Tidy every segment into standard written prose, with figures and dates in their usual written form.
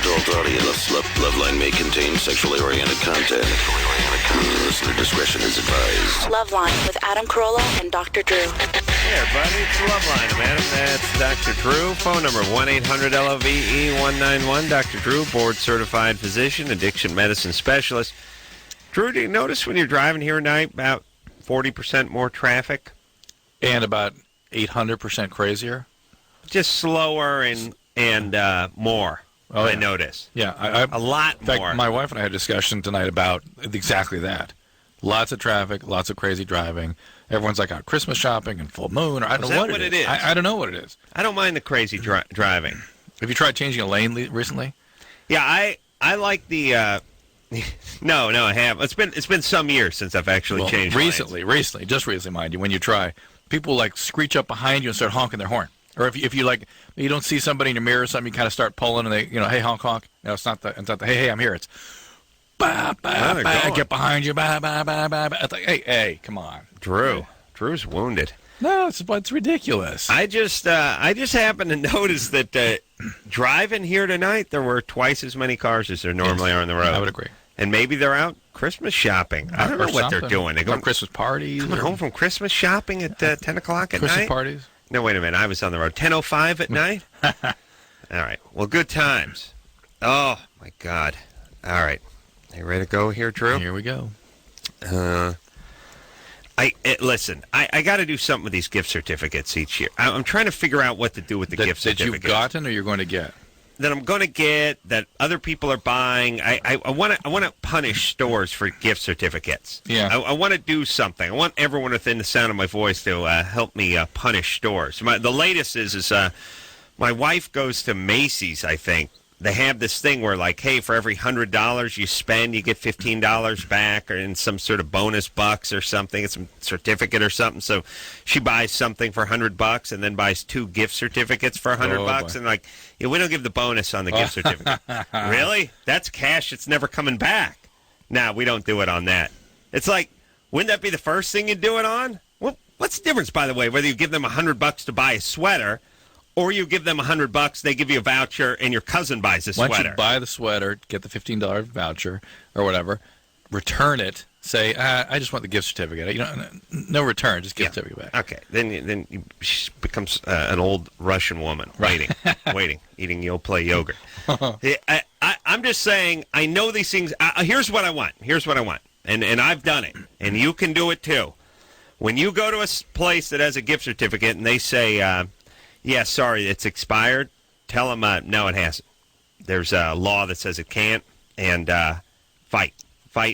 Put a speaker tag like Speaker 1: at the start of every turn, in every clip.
Speaker 1: adult audience. Loveline may contain sexually oriented content. Listener discretion is advised.
Speaker 2: Loveline with Adam Carolla and Dr. Drew.
Speaker 3: Hey, everybody, it's Loveline. I'm Adam. That's Dr. Drew. Phone number 1-800-LOVE-191. Dr. Drew, board-certified physician, addiction medicine specialist. Drew, do you notice when you're driving here tonight about 40% more traffic?
Speaker 4: And about 800% crazier?
Speaker 3: Just slower and more,
Speaker 4: Oh, yeah.
Speaker 3: I notice.
Speaker 4: Yeah,
Speaker 3: A lot
Speaker 4: in fact,
Speaker 3: more.
Speaker 4: my wife and I had a discussion tonight about exactly that. Lots of traffic, lots of crazy driving. Everyone's like out Christmas shopping and full moon, or I don't know what it is. I don't know what it is.
Speaker 3: I don't mind the crazy driving.
Speaker 4: Have you tried changing a lane recently?
Speaker 3: Yeah, I like the... No, I have. It's been some years since I've actually changed lanes.
Speaker 4: Recently, mind you, when you try, people like screech up behind you and start honking their horn. Or if you like, you don't see somebody in your mirror or something, you kind of start pulling and they, hey, honk, honk. No, it's not the hey, I'm here. It's ba, ba, ba, get behind you, ba, ba, ba, ba, ba. It's like, hey, come on.
Speaker 3: Drew's wounded.
Speaker 4: No, it's ridiculous.
Speaker 3: I just happened to notice that driving here tonight, there were twice as many cars as there normally are on the road.
Speaker 4: I would agree.
Speaker 3: And maybe they're out Christmas shopping. I don't know what they're doing. They're
Speaker 4: going Christmas parties.
Speaker 3: Coming home from Christmas shopping at 10 o'clock at
Speaker 4: Christmas
Speaker 3: night.
Speaker 4: parties.
Speaker 3: No, wait a minute. I was on the road. 10:05 at night? All right. Well, good times. Oh, my God. All right. You ready to go here, Drew?
Speaker 4: Here we go.
Speaker 3: Listen, I got to do something with these gift certificates each year. I'm trying to figure out what to do with the gift certificates.
Speaker 4: That you've gotten or you're going to get?
Speaker 3: That I'm going to get, that other people are buying. I want to punish stores for gift certificates.
Speaker 4: Yeah.
Speaker 3: I want to do something. I want everyone within the sound of my voice to help me punish stores. The latest is my wife goes to Macy's, I think. They have this thing where, like, hey, for every $100 you spend, you get $15 back, or in some sort of bonus bucks or something. It's some certificate or something. So she buys something for $100 and then buys 2 gift certificates for $100. And like, yeah, we don't give the bonus on the gift certificate. Really? That's cash that's never coming back. No, we don't do it on that. It's like, wouldn't that be the first thing you do it on? Well, what's the difference, by the way, whether you give them $100 to buy a sweater, or you give them $100, they give you a voucher, and your cousin buys a sweater.
Speaker 4: Why don't you buy the sweater, get the $15 voucher or whatever, return it, say, I just want the gift certificate. No return, just gift certificate back.
Speaker 3: Okay, then she becomes an old Russian woman, waiting, eating Yoplait yogurt. I'm just saying, I know these things. Here's what I want. And I've done it, and you can do it too. When you go to a place that has a gift certificate and they say, yeah, sorry, it's expired, tell them, no, it hasn't. There's a law that says it can't, and fight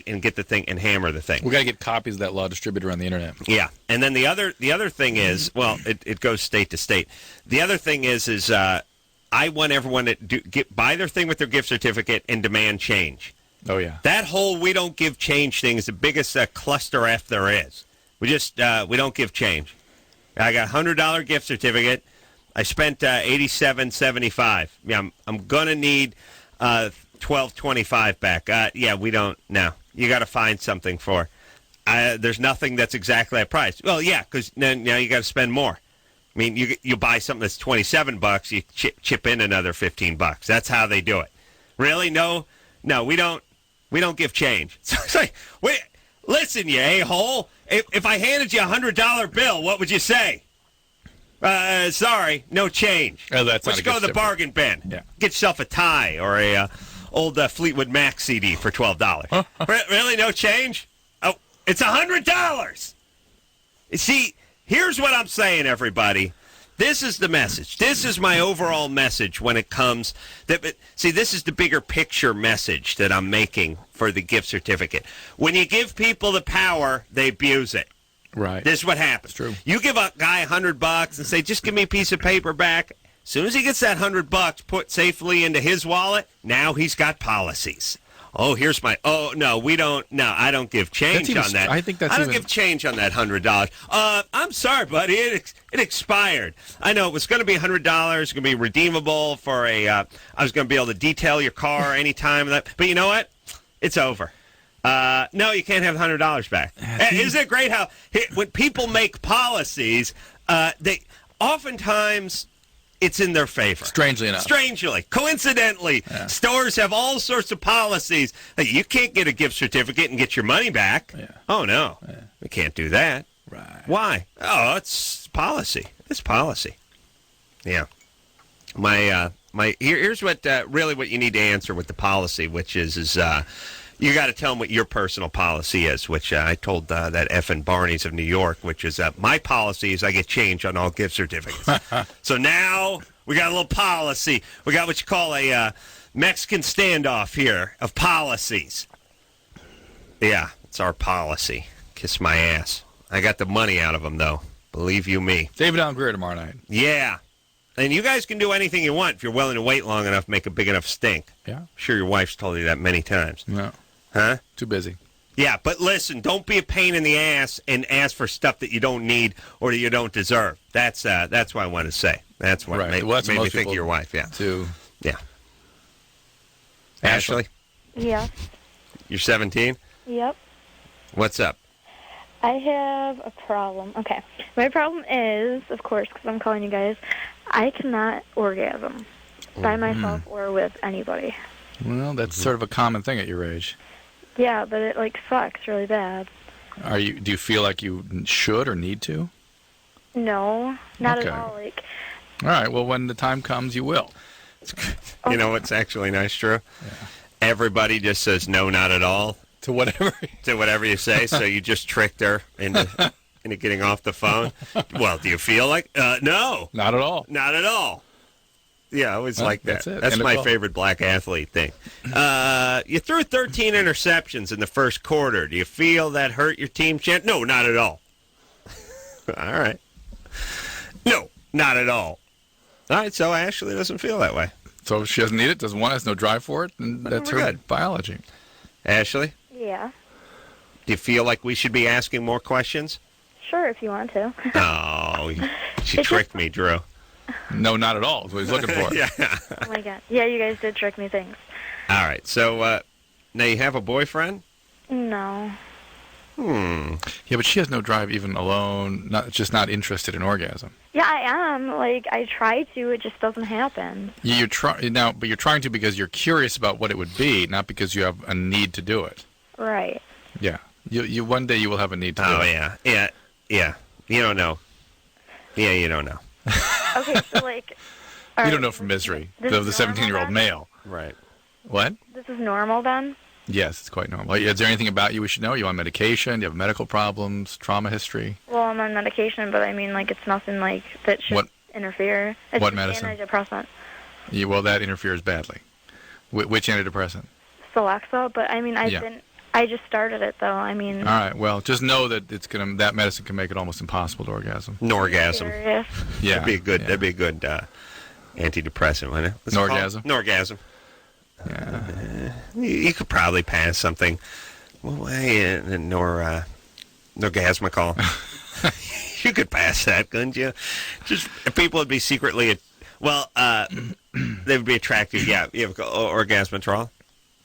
Speaker 3: and get the thing and hammer the thing.
Speaker 4: We got to get copies of that law distributed around the internet.
Speaker 3: Yeah, and then the other thing is, well, it goes state to state. The other thing is I want everyone to buy their thing with their gift certificate and demand change.
Speaker 4: Oh, yeah.
Speaker 3: That whole we don't give change thing is the biggest cluster F there is. We don't give change. I got a $100 gift certificate. I spent $87.75. Yeah, I'm gonna need $12.25 back. Yeah, we don't. No, you got to find something for. There's nothing that's exactly that price. Well, yeah, because now you got to spend more. I mean, you buy something that's $27, you chip in another $15. That's how they do it. Really? No, we don't give change. It's like, wait, listen, you a-hole. If I handed you a $100 bill, what would you say? Sorry, no change.
Speaker 4: Oh, that's
Speaker 3: Let's go to the bargain bin.
Speaker 4: Yeah.
Speaker 3: Get yourself a tie or a old Fleetwood Mac CD for $12. Really, no change? Oh, it's $100. See, here's what I'm saying, everybody. This is the message. This is my overall message when it comes. This is the bigger picture message that I'm making for the gift certificate. When you give people the power, they abuse it.
Speaker 4: Right.
Speaker 3: This is what happens.
Speaker 4: It's true.
Speaker 3: You give a guy $100 and say, just give me a piece of paper back. As soon as he gets that $100 put safely into his wallet, now he's got policies. Oh, here's my. Oh no, we don't. No, I don't give change on that.
Speaker 4: I think that's.
Speaker 3: I don't give change on that $100. I'm sorry, buddy. It expired. I know it was going to be $100. It's going to be redeemable for a. I was going to be able to detail your car anytime. But you know what? It's over. No, you can't have $100 back. Isn't it great how when people make policies, they oftentimes it's in their favor.
Speaker 4: Strangely enough.
Speaker 3: Coincidentally, stores have all sorts of policies. Hey, you can't get a gift certificate and get your money back.
Speaker 4: Yeah.
Speaker 3: Oh, no.
Speaker 4: Yeah.
Speaker 3: We can't do that.
Speaker 4: Right.
Speaker 3: Why? Oh, it's policy. It's policy. Yeah. Here's what really what you need to answer with the policy, which is you got to tell them what your personal policy is, which I told that effing Barney's of New York, which is my policy is I get change on all gift certificates. So now we got a little policy. We got what you call a Mexican standoff here of policies. Yeah, it's our policy. Kiss my ass. I got the money out of them, though. Believe you me.
Speaker 4: David Allen Greer tomorrow night.
Speaker 3: Yeah. And you guys can do anything you want if you're willing to wait long enough, make a big enough stink.
Speaker 4: Yeah.
Speaker 3: I'm sure your wife's told you that many times.
Speaker 4: No.
Speaker 3: Huh?
Speaker 4: Too busy.
Speaker 3: Yeah, but listen, don't be a pain in the ass and ask for stuff that you don't need or that you don't deserve. That's what I want to say. That's what
Speaker 4: Right.
Speaker 3: made me think of your wife. Yeah.
Speaker 4: Too.
Speaker 3: Yeah. Ashley,
Speaker 5: Yeah.
Speaker 3: you're 17?
Speaker 5: Yep.
Speaker 3: What's up?
Speaker 5: I have a problem. Okay. My problem is, of course, because I'm calling you guys, I cannot orgasm by myself or with anybody.
Speaker 4: Well, that's sort of a common thing at your age.
Speaker 5: Yeah, but it, like, sucks really bad.
Speaker 4: Do you feel like you should or need to?
Speaker 5: No, not
Speaker 4: Okay.
Speaker 5: at all. Like,
Speaker 4: All right. Well, when the time comes, you will.
Speaker 3: You know what's actually nice, Drew? Yeah. Everybody just says no, not at all.
Speaker 4: To whatever.
Speaker 3: To whatever you say, so you just tricked her into getting off the phone. Well, do you feel like? No.
Speaker 4: Not at all.
Speaker 3: Not at all. Yeah, I always like that.
Speaker 4: That's it.
Speaker 3: That's
Speaker 4: End of
Speaker 3: my
Speaker 4: call.
Speaker 3: favorite black athlete thing. You threw 13 interceptions in the first quarter. Do you feel that hurt your team? No, not at all. All right. No, not at all. All right, so Ashley doesn't feel that way.
Speaker 4: So if she doesn't need it, doesn't want it, has no drive for it, and that's
Speaker 3: we're
Speaker 4: her
Speaker 3: good.
Speaker 4: biology.
Speaker 3: Ashley,
Speaker 5: yeah.
Speaker 3: do you feel like we should be asking more questions?
Speaker 5: Sure, if you want to.
Speaker 3: Oh, she tricked me, Drew.
Speaker 4: No, not at all. Is what he's looking for.
Speaker 3: Yeah.
Speaker 5: Oh, my God. Yeah, you guys did trick me. Thanks.
Speaker 3: All right, so now you have a boyfriend?
Speaker 5: No.
Speaker 4: Yeah, but she has no drive even alone, just not interested in orgasm.
Speaker 5: Yeah, I am. Like, I try to. It just doesn't happen.
Speaker 4: You're but you're trying to because you're curious about what it would be, not because you have a need to do it.
Speaker 5: Right.
Speaker 4: Yeah. You one day you will have a need to do it.
Speaker 3: Oh, yeah. You don't know. Yeah, you don't know.
Speaker 5: Okay, so, like...
Speaker 4: You don't know from misery,
Speaker 5: This
Speaker 4: the
Speaker 5: is
Speaker 4: 17-year-old
Speaker 5: normal,
Speaker 4: male.
Speaker 3: Right.
Speaker 4: What?
Speaker 5: This is normal, then?
Speaker 4: Yes, it's quite normal. Is there anything about you we should know? You on medication? Do you have medical problems? Trauma history?
Speaker 5: Well, I'm on medication, but I mean, like, it's nothing, like, that should interfere. It's
Speaker 4: what
Speaker 5: just
Speaker 4: medicine?
Speaker 5: Antidepressant.
Speaker 4: Well, that interferes badly. Which antidepressant?
Speaker 5: Celexa, but I mean, I just started it, though. I mean...
Speaker 4: All right, well, just know that that medicine can make it almost impossible to orgasm.
Speaker 3: Norgasm.
Speaker 5: Serious?
Speaker 4: Yeah.
Speaker 3: That'd be a good antidepressant, wouldn't it?
Speaker 4: Norgasm?
Speaker 3: Norgasm.
Speaker 4: Yeah.
Speaker 3: You could probably pass something. Norgasmicol. You could pass that, couldn't you? Just people would be secretly, they would be attracted. Yeah, you have orgasmitrol.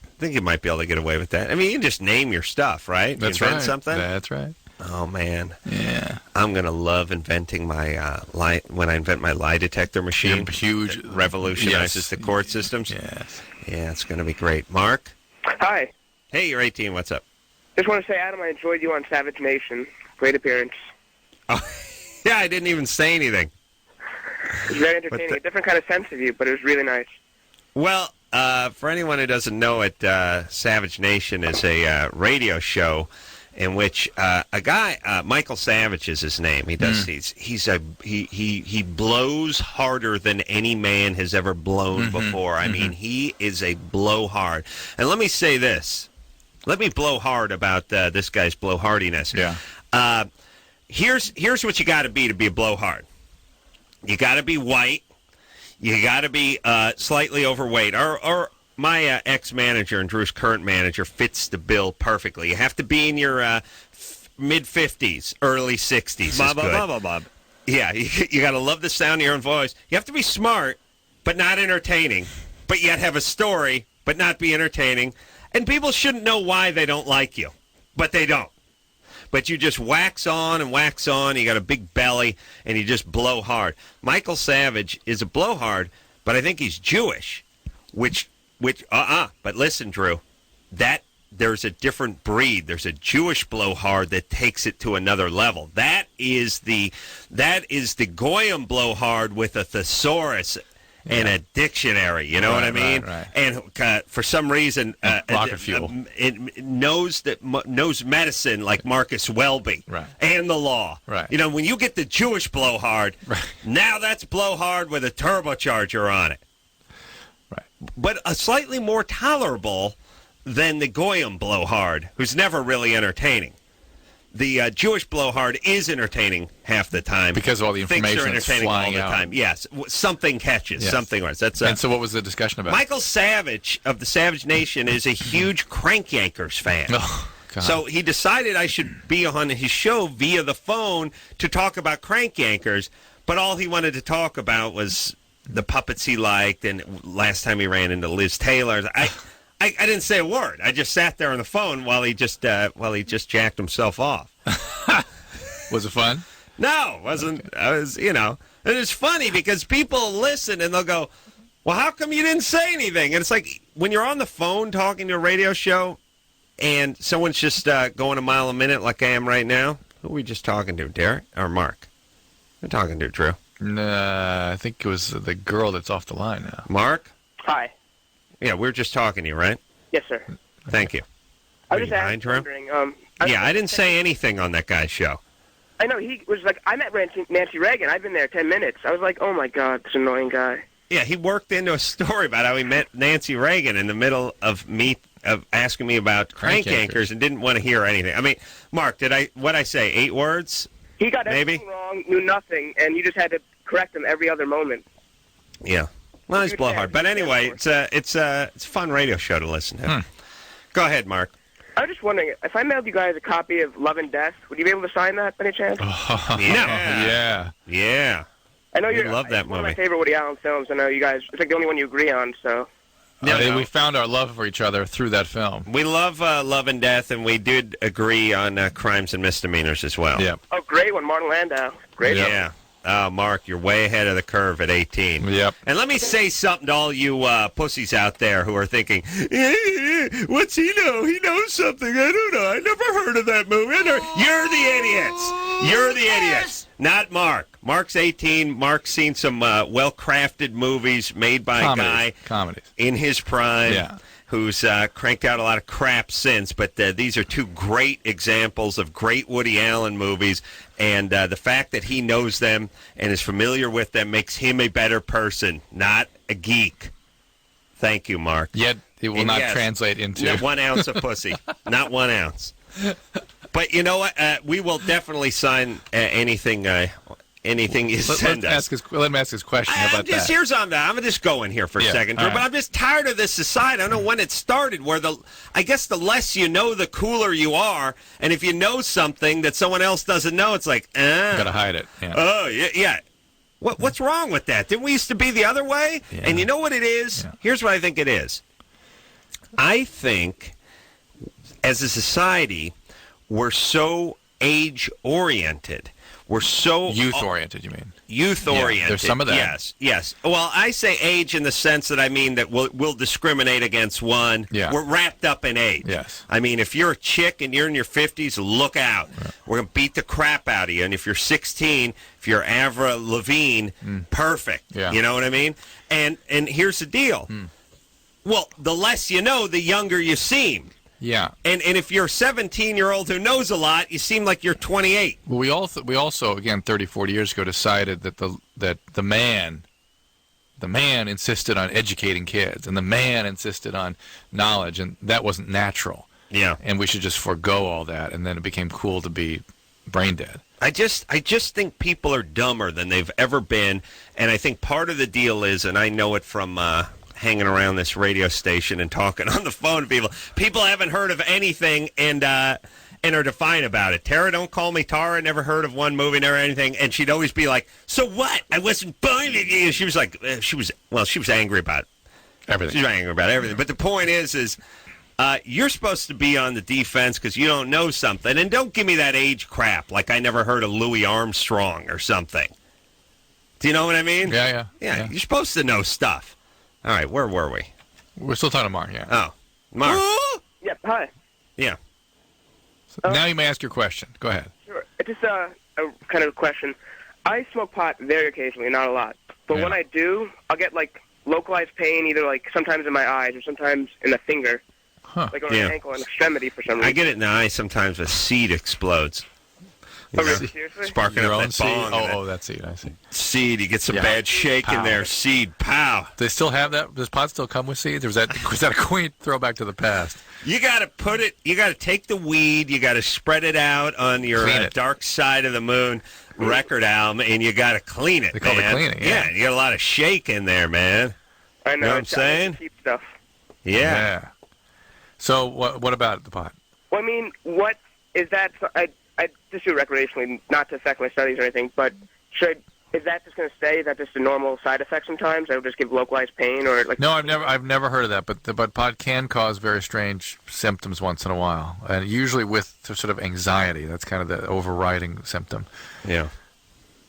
Speaker 3: I think you might be able to get away with that. I mean, you can just name your stuff, right?
Speaker 4: That's
Speaker 3: Invent
Speaker 4: right.
Speaker 3: something.
Speaker 4: That's right.
Speaker 3: Oh man.
Speaker 4: Yeah.
Speaker 3: I'm gonna love inventing my when I invent my lie detector machine.
Speaker 4: Huge.
Speaker 3: It revolutionizes
Speaker 4: Yes.
Speaker 3: the court systems.
Speaker 4: Yes.
Speaker 3: Yeah, it's gonna be great. Mark.
Speaker 6: Hi.
Speaker 3: Hey, you're 18. What's up?
Speaker 6: Just want to say, Adam, I enjoyed you on Savage Nation. Great appearance.
Speaker 3: Oh, yeah, I didn't even say anything.
Speaker 6: It was very entertaining. A different kind of sense of you, but it was really nice.
Speaker 3: Well, for anyone who doesn't know it, Savage Nation is a radio show in which a guy, Michael Savage is his name. He does he blows harder than any man has ever blown before. I mean, he is a blowhard. And let me say this. Let me blow hard about this guy's blowhardiness.
Speaker 4: Yeah.
Speaker 3: Here's what you got to be a blowhard. You got to be white. You got to be slightly overweight. Or my ex-manager and Drew's current manager fits the bill perfectly. You have to be in your mid-50s, early 60s.
Speaker 4: Bob.
Speaker 3: Yeah, you got to love the sound of your own voice. You have to be smart, but not entertaining. But yet have a story, but not be entertaining. And people shouldn't know why they don't like you. But they don't. but you just wax on and wax on. You got a big belly, and you just blow hard. Michael Savage is a blowhard, but I think he's Jewish, but listen, Drew, there's a different breed. There's a Jewish blowhard that takes it to another level. That is the Goyim blowhard with a thesaurus and a dictionary. You know what I mean?
Speaker 4: Right.
Speaker 3: And for some reason,
Speaker 4: rocket fuel.
Speaker 3: It knows medicine like Marcus Welby,
Speaker 4: right,
Speaker 3: and the law.
Speaker 4: Right.
Speaker 3: You know, when you get the Jewish blowhard, now that's blowhard with a turbocharger on it.
Speaker 4: Right.
Speaker 3: But a slightly more tolerable than the Goyim blowhard, who's never really entertaining. The Jewish blowhard is entertaining half the time
Speaker 4: because of all the information that's flying
Speaker 3: all the
Speaker 4: out.
Speaker 3: Time. Yes, something catches.
Speaker 4: Yes.
Speaker 3: Something was. That's.
Speaker 4: And so, what was the discussion about?
Speaker 3: Michael Savage of the Savage Nation is a huge Crank Yankers fan.
Speaker 4: Oh, God.
Speaker 3: So he decided I should be on his show via the phone to talk about Crank Yankers, but all he wanted to talk about was the puppets he liked, and last time he ran into Liz Taylor. I didn't say a word. I just sat there on the phone while he just jacked himself off.
Speaker 4: Was it fun?
Speaker 3: No, it wasn't. I was, and it's funny because people listen and they'll go, "Well, how come you didn't say anything?" And it's like when you're on the phone talking to a radio show, and someone's just going a mile a minute like I am right now. Who are we just talking to, Derek or Mark? We're talking to Drew.
Speaker 4: Nah, I think it was the girl that's off the line now.
Speaker 3: Mark?
Speaker 6: Hi.
Speaker 3: Yeah, we're just talking to you, right?
Speaker 6: Yes, sir.
Speaker 3: Thank you.
Speaker 6: I was
Speaker 3: Are you
Speaker 6: just wondering.
Speaker 3: I didn't say anything on that guy's show.
Speaker 6: I know he was like, I met Nancy Reagan. I've been there 10 minutes. I was like, oh my God, this annoying guy.
Speaker 3: Yeah, he worked into a story about how he met Nancy Reagan in the middle of asking me about Crank Yankers and didn't want to hear anything. I mean, Mark, what'd I say, 8 words?
Speaker 6: He got
Speaker 3: Maybe?
Speaker 6: everything wrong, knew nothing, and you just had to correct him every other moment.
Speaker 3: Yeah. Well, he's blowhard. But anyway, it's a fun radio show to listen to. Go ahead, Mark.
Speaker 6: I was just wondering, if I mailed you guys a copy of Love and Death, would you be able to sign that by any chance?
Speaker 3: Yeah.
Speaker 6: I know
Speaker 3: We love that
Speaker 6: it's one of my
Speaker 3: movie.
Speaker 6: favorite Woody Allen films. I know you guys, it's like the only one you agree on, so.
Speaker 4: We found our love for each other through that film.
Speaker 3: We love Love and Death, and we did agree on Crimes and Misdemeanors as well.
Speaker 4: Yeah.
Speaker 6: Oh, great one, Martin Landau. Great one.
Speaker 3: Yeah. Mark, you're way ahead of the curve at 18.
Speaker 4: Yep.
Speaker 3: And let me say something to all you pussies out there who are thinking, what's he know? He knows something. I don't know. I never heard of that movie. You're the idiots. You're the idiots. Not Mark. Mark's 18. Mark's seen some well-crafted movies made by a guy in his prime. Who's cranked out a lot of crap since, but these are 2 great examples of great Woody Allen movies, and the fact that he knows them and is familiar with them makes him a better person, not a geek. Thank you, Mark.
Speaker 4: Yet it will not translate into
Speaker 3: 1 ounce of pussy. Not 1 ounce. But you know what? We will definitely sign anything you send us.
Speaker 4: Let him ask his question. How about that?
Speaker 3: I'm just going here for a second, Drew, but I'm just tired of this society. I don't know when it started, where I guess the less you know, the cooler you are. And if you know something that someone else doesn't know, it's like, gotta
Speaker 4: hide it. Yeah.
Speaker 3: Oh, yeah. What's wrong with that? Didn't we used to be the other way? Yeah. And you know what it is? Yeah. Here's what I think it is. I think, as a society, we're so age-oriented. We're so
Speaker 4: youth-oriented, you mean?
Speaker 3: Youth-oriented.
Speaker 4: Yeah, there's some of that.
Speaker 3: Yes. Well, I say age in the sense that I mean that we'll discriminate against one.
Speaker 4: Yeah.
Speaker 3: We're wrapped up in age.
Speaker 4: Yes.
Speaker 3: I mean, if you're a chick and you're in your 50s, look out. Right. We're going to beat the crap out of you. And if you're 16, if you're Avril Lavigne, perfect.
Speaker 4: Yeah.
Speaker 3: You know what I mean? And here's the deal. Well, the less you know, the younger you seem.
Speaker 4: Yeah.
Speaker 3: And if you're a 17-year-old who knows a lot, you seem like you're 28.
Speaker 4: Well, we also again 30, 40 years ago decided that the man insisted on educating kids, and the man insisted on knowledge, and that wasn't natural.
Speaker 3: Yeah.
Speaker 4: And we should just forego all that, and then it became cool to be brain dead.
Speaker 3: I just think people are dumber than they've ever been, and I think part of the deal is, and I know it from hanging around this radio station and talking on the phone to people. People haven't heard of anything and are defiant about it. Tara, don't call me Tara. Never heard of one movie, never anything. And she'd always be like, "So what? I wasn't born." She was like, she was angry about everything. She was angry about everything. But the point is You're supposed to be on the defense because you don't know something. And don't give me that age crap like I never heard of Louis Armstrong or something. Do you know what I mean?
Speaker 4: Yeah.
Speaker 3: You're supposed to know stuff. All right, where were we?
Speaker 4: We're still talking to Mark, yeah.
Speaker 3: Oh, Mark.
Speaker 6: Yep, hi.
Speaker 3: Yeah.
Speaker 4: So now you may ask your question. Go ahead.
Speaker 6: Sure. It's just a kind of question. I smoke pot very occasionally, not a lot. But when I do, I'll get, like, localized pain either, like, sometimes in my eyes or sometimes in the finger. Like on an ankle and extremity for some reason.
Speaker 3: I get it in the eye sometimes. A seed explodes.
Speaker 6: Oh, really? Seriously?
Speaker 3: Sparking
Speaker 4: Your
Speaker 3: up
Speaker 4: own
Speaker 3: that
Speaker 4: seed?
Speaker 3: bong.
Speaker 4: Oh, that seed, I see.
Speaker 3: Seed. You get some bad shake in there. Seed. Pow.
Speaker 4: Do they still have that? Does pot still come with seeds? Or was that a quaint throwback to the past?
Speaker 3: You got to put it, you got to take the weed, you got to spread it out on your Dark Side of the Moon record album, and you got to clean it,
Speaker 4: They call it cleaning, yeah.
Speaker 3: You got a lot of shake in there, man.
Speaker 6: I know.
Speaker 3: You know what I'm saying?
Speaker 6: Cheap stuff.
Speaker 3: Yeah.
Speaker 4: So what about the pot?
Speaker 6: Well, I mean, what is that? I just do it recreationally, not to affect my studies or anything, but is that just going to stay? Is that just a normal side effect sometimes? That will just give localized pain or like?
Speaker 4: No, I've never heard of that, but pot can cause very strange symptoms once in a while, and usually with sort of anxiety. That's kind of the overriding symptom.
Speaker 3: Yeah.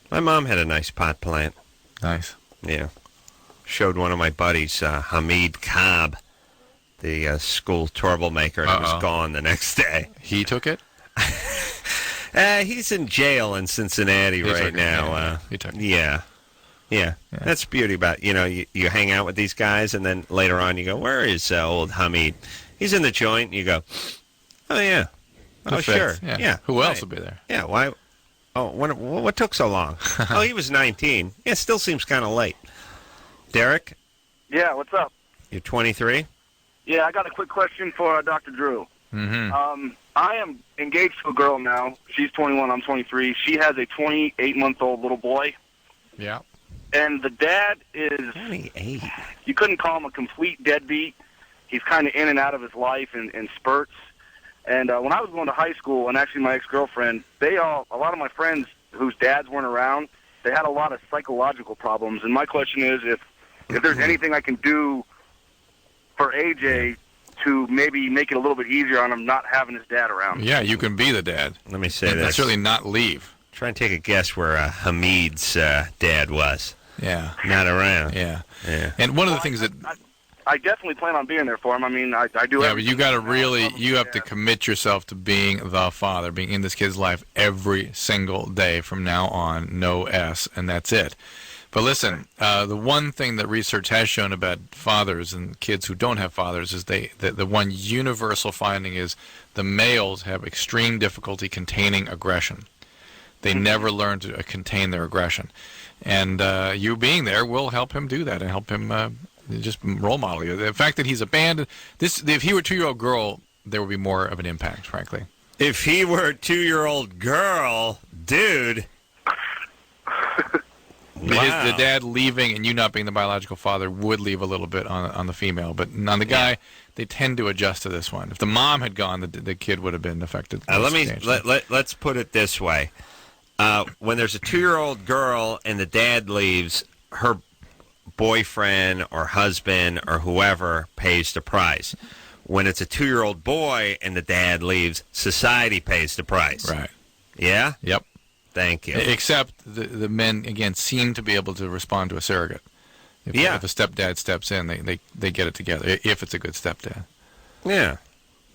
Speaker 3: My mom had a nice pot plant.
Speaker 4: Nice.
Speaker 3: Yeah. Showed one of my buddies, Hamid Cobb, the school troublemaker, and he was gone the next day.
Speaker 4: He took it?
Speaker 3: He's in jail in Cincinnati right now.
Speaker 4: He took it.
Speaker 3: Yeah. That's the beauty about, you hang out with these guys, and then later on you go, where is old Hamid? He's in the joint, and you go, oh, yeah. Oh, sure. Yeah.
Speaker 4: Who else will be there?
Speaker 3: Yeah, why? Oh, what took so long? Oh, he was 19. Yeah, it still seems kind of late. Derek?
Speaker 7: Yeah, what's up?
Speaker 3: You're 23?
Speaker 7: Yeah, I got a quick question for Dr. Drew.
Speaker 4: Mm-hmm.
Speaker 7: I am engaged to a girl now. She's 21, I'm 23. She has a 28-month-old little boy.
Speaker 4: Yeah.
Speaker 7: And the dad is...
Speaker 3: 28?
Speaker 7: You couldn't call him a complete deadbeat. He's kind of in and out of his life in spurts. And when I was going to high school, and actually my ex-girlfriend, a lot of my friends whose dads weren't around, they had a lot of psychological problems. And my question is if there's anything I can do for AJ to maybe make it a little bit easier on him not having his dad around.
Speaker 4: Yeah, you can be the dad.
Speaker 3: Let me say
Speaker 4: and
Speaker 3: this.
Speaker 4: Certainly not leave.
Speaker 3: Try and take a guess where Hamid's dad was.
Speaker 4: Yeah.
Speaker 3: Not around.
Speaker 4: Yeah. And one of the things that...
Speaker 7: I definitely plan on being there for him. I mean, I do.
Speaker 4: Yeah, but you got to you have to commit yourself to being the father, being in this kid's life every single day from now on, no S, and that's it. But listen, the one thing that research has shown about fathers and kids who don't have fathers is the one universal finding is the males have extreme difficulty containing aggression. They never learn to contain their aggression. And you being there will help him do that and help him just role model you. The fact that he's abandoned, if he were a 2-year-old girl, there would be more of an impact, frankly.
Speaker 3: If he were a 2-year-old girl, dude... Wow.
Speaker 4: The dad leaving and you not being the biological father would leave a little bit on the female, but on the guy, they tend to adjust to this one. If the mom had gone, the kid would have been affected.
Speaker 3: Let's put it this way: when there's a 2-year-old girl and the dad leaves, her boyfriend or husband or whoever pays the price. When it's a 2-year-old boy and the dad leaves, society pays the price.
Speaker 4: Right.
Speaker 3: Yeah.
Speaker 4: Yep.
Speaker 3: Thank you.
Speaker 4: Except the men, again, seem to be able to respond to a surrogate. If a stepdad steps in, they get it together, if it's a good stepdad.
Speaker 3: Yeah.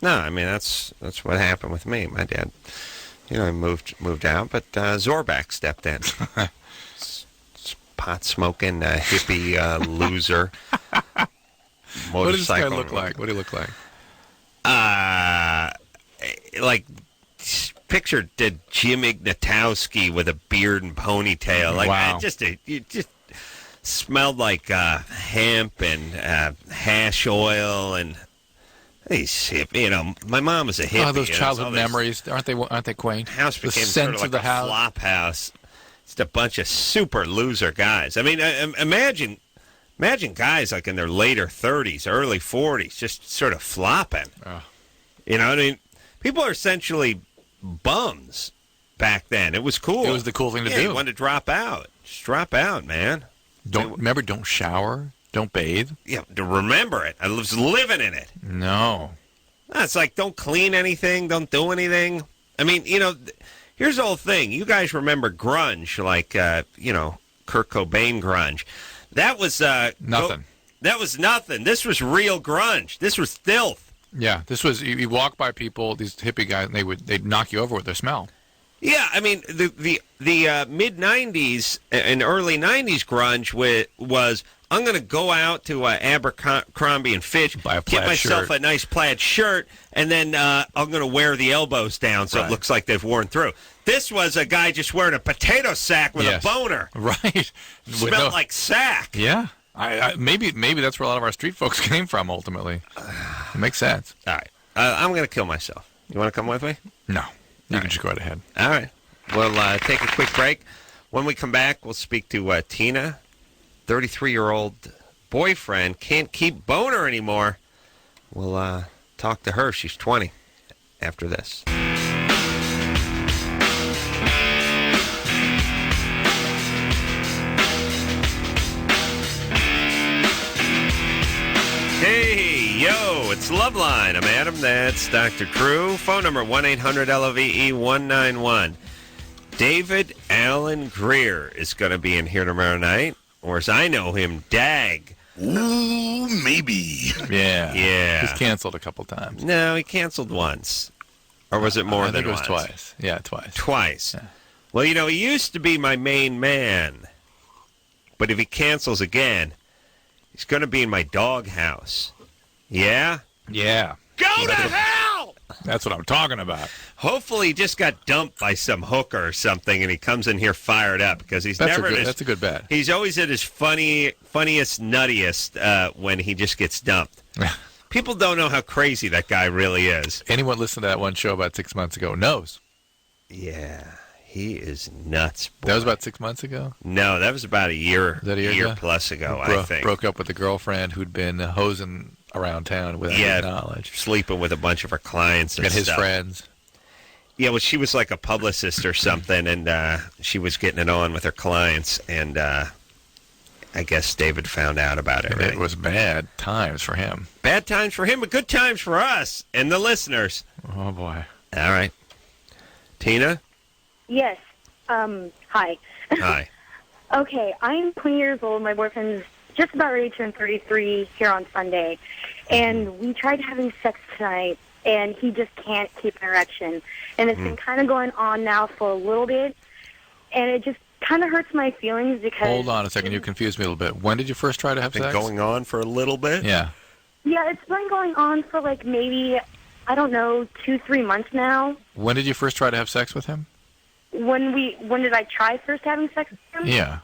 Speaker 3: No, I mean, that's what happened with me. My dad, moved out, but Zorback stepped in. Pot-smoking, hippie loser.
Speaker 4: What does this guy look like? What do he look like?
Speaker 3: Picture Jim Ignatowski with a beard and ponytail.
Speaker 4: Wow.
Speaker 3: It just smelled like hemp and hash oil and these my mom was a hippie.
Speaker 4: Oh, those childhood memories, aren't they quaint?
Speaker 3: House
Speaker 4: the
Speaker 3: became
Speaker 4: sense
Speaker 3: sort of like
Speaker 4: of the
Speaker 3: a
Speaker 4: house.
Speaker 3: flop house. Just a bunch of super loser guys. I mean, imagine guys like in their later 30s, early 40s, just sort of flopping.
Speaker 4: Oh.
Speaker 3: You know what I mean? People are essentially bums back then. It was cool.
Speaker 4: It was the cool thing to do.
Speaker 3: You wanted to drop out. Just drop out, man.
Speaker 4: Don't shower. Don't bathe.
Speaker 3: Yeah, to remember it. I was living in it.
Speaker 4: No.
Speaker 3: It's like, don't clean anything, don't do anything. I mean, here's the whole thing. You guys remember grunge, like, Kurt Cobain grunge. That was
Speaker 4: Nothing.
Speaker 3: That was nothing. This was real grunge. This was filth.
Speaker 4: Yeah, this was, you walk by people, these hippie guys, and they'd knock you over with their smell.
Speaker 3: Yeah, I mean, the mid-'90s and early '90s grunge was, I'm going to go out to Abercrombie and Fitch, get myself a nice plaid shirt, and then I'm going to wear the elbows down so it looks like they've worn through. This was a guy just wearing a potato sack with a boner.
Speaker 4: Right.
Speaker 3: Smelled like sack.
Speaker 4: Yeah. Maybe that's where a lot of our street folks came from, ultimately. It makes sense.
Speaker 3: All right. I'm going to kill myself. You want to come with me?
Speaker 4: No. You can just go right ahead.
Speaker 3: All right. We'll take a quick break. When we come back, we'll speak to Tina. 33-year-old boyfriend can't keep boner anymore. We'll talk to her. She's 20 after this. Hey, yo, it's Loveline. I'm Adam. That's Dr. Drew. Phone number 1-800-LOVE-191. David Allen Greer is going to be in here tomorrow night. Or as I know him, Dag.
Speaker 1: Ooh, maybe.
Speaker 4: Yeah.
Speaker 3: Yeah.
Speaker 4: He's canceled a couple times.
Speaker 3: No, he canceled once. Or was it more than once?
Speaker 4: I think it was twice. Yeah, twice.
Speaker 3: Twice.
Speaker 4: Yeah.
Speaker 3: Well, he used to be my main man. But if he cancels again, he's going to be in my doghouse. Yeah?
Speaker 4: Yeah.
Speaker 3: Go to hell!
Speaker 4: That's what I'm talking about.
Speaker 3: Hopefully he just got dumped by some hooker or something, and he comes in here fired up, because that's a
Speaker 4: good bet.
Speaker 3: He's always at his funniest, nuttiest when he just gets dumped. People don't know how crazy that guy really is.
Speaker 4: Anyone listened to that one show about 6 months ago knows.
Speaker 3: Yeah, he is nuts. Boy.
Speaker 4: That was about 6 months ago?
Speaker 3: No, that was about a year,
Speaker 4: a year
Speaker 3: plus ago, I think.
Speaker 4: Broke up with a girlfriend who'd been hosing around town without his knowledge.
Speaker 3: Sleeping with a bunch of her clients and
Speaker 4: his friends.
Speaker 3: Yeah, well, she was like a publicist or something, and she was getting it on with her clients, and I guess David found out about it.
Speaker 4: It was bad times for him.
Speaker 3: Bad times for him, but good times for us and the listeners.
Speaker 4: Oh, boy.
Speaker 3: All right. Tina?
Speaker 5: Yes. Hi.
Speaker 3: Hi.
Speaker 5: Okay, I'm 20 years old. My boyfriend's just about ready to turn 33 here on Sunday. And we tried having sex tonight, and he just can't keep an erection. And it's been kind of going on now for a little bit, and it just kind of hurts my feelings because...
Speaker 4: Hold on a second. You confused me a little bit. When did you first try to have sex?
Speaker 3: Going on for a little bit?
Speaker 4: Yeah.
Speaker 5: Yeah, it's been going on for like maybe, I don't know, 2-3 months now.
Speaker 4: When did you first try to have sex with him?
Speaker 5: When did I try first having sex with him?
Speaker 4: Yeah.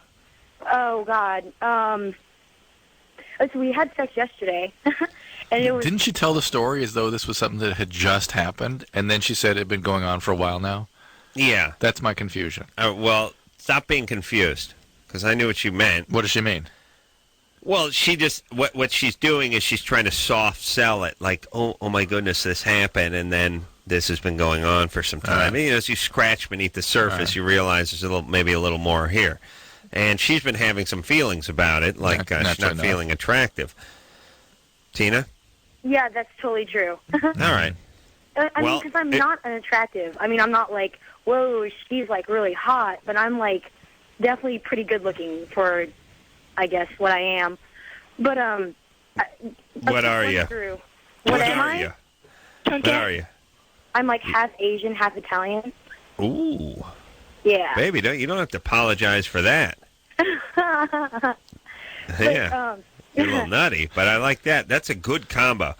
Speaker 5: Oh, God. So we had sex yesterday. And it was...
Speaker 4: Didn't she tell the story as though this was something that had just happened, and then she said it had been going on for a while now?
Speaker 3: Yeah.
Speaker 4: That's my confusion.
Speaker 3: Well, stop being confused, because I knew what you meant.
Speaker 4: What does she mean?
Speaker 3: Well, she just, what she's doing is she's trying to soft sell it, like, oh my goodness, this happened, and then this has been going on for some time. And, as you scratch beneath the surface, you realize there's maybe a little more here. And she's been having some feelings about it, like she's not feeling attractive. Tina?
Speaker 5: Yeah, that's totally true.
Speaker 3: All right.
Speaker 5: I mean, because I'm not unattractive. I mean, I'm not like, whoa, she's like really hot, but I'm like definitely pretty good looking for, I guess, what I am. But
Speaker 3: what are you?
Speaker 5: What am I?
Speaker 3: What are you?
Speaker 5: I'm like half Asian, half Italian.
Speaker 3: Ooh.
Speaker 5: Yeah.
Speaker 3: Baby, you don't have to apologize for that. Yeah. You're a little nutty, but I like that. That's a good combo.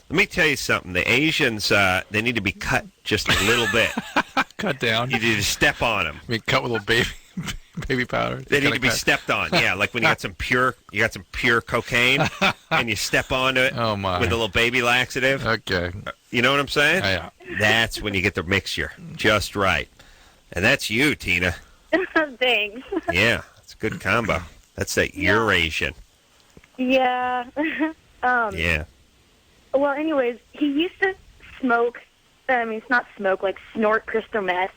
Speaker 3: Let me tell you something. The Asians, they need to be cut just a little bit.
Speaker 4: Cut down?
Speaker 3: You need to step on them.
Speaker 4: I mean, cut with a little baby powder?
Speaker 3: They need to be stepped on. Yeah, like when you got some pure cocaine, and you step onto it with a little baby laxative.
Speaker 4: Okay.
Speaker 3: You know what I'm saying?
Speaker 4: Yeah.
Speaker 3: That's when you get the mixture just right. And that's you, Tina.
Speaker 5: Thanks.
Speaker 3: Yeah, it's a good combo. That's that Eurasian.
Speaker 5: Yeah.
Speaker 3: Yeah.
Speaker 5: Well, anyways, he used to smoke, it's not smoke, like snort crystal meth,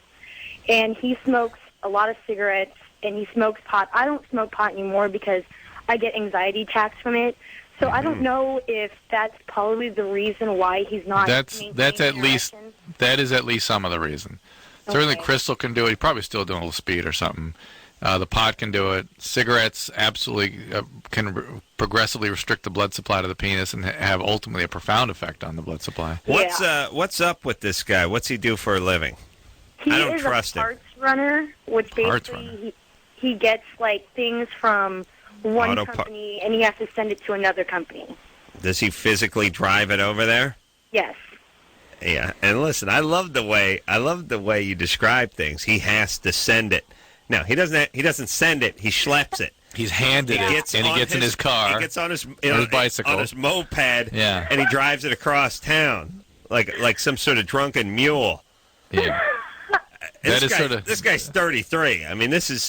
Speaker 5: and he smokes a lot of cigarettes, and he smokes pot. I don't smoke pot anymore because I get anxiety attacks from it, So I don't know if that's probably the reason why he's not.
Speaker 4: That's at least
Speaker 5: erection.
Speaker 4: that is at least some of the reason. Certainly,
Speaker 5: Okay.
Speaker 4: crystal can do it. He's probably still doing a little speed or something. The pot can do it. Cigarettes absolutely can progressively restrict the blood supply to the penis and have ultimately a profound effect on the blood supply.
Speaker 3: What's up with this guy? What's he do for a living?
Speaker 5: He
Speaker 3: I don't
Speaker 5: is
Speaker 3: trust
Speaker 5: a
Speaker 3: him.
Speaker 5: parts runner, which
Speaker 4: Parts
Speaker 5: basically
Speaker 4: runner.
Speaker 5: he gets like things from one
Speaker 3: Auto par-
Speaker 5: company and he has to send it to another company.
Speaker 3: Does he physically drive it over there?
Speaker 5: Yes.
Speaker 3: Yeah. And listen, I love the way you describe things. He has to send it. No, he doesn't send it. He schleps it.
Speaker 4: He's handed it, and he gets in his car.
Speaker 3: He gets on his
Speaker 4: bicycle.
Speaker 3: on his moped,
Speaker 4: Yeah.
Speaker 3: and he drives it across town like some sort of drunken mule.
Speaker 4: Yeah.
Speaker 3: This guy's 33. I mean, this is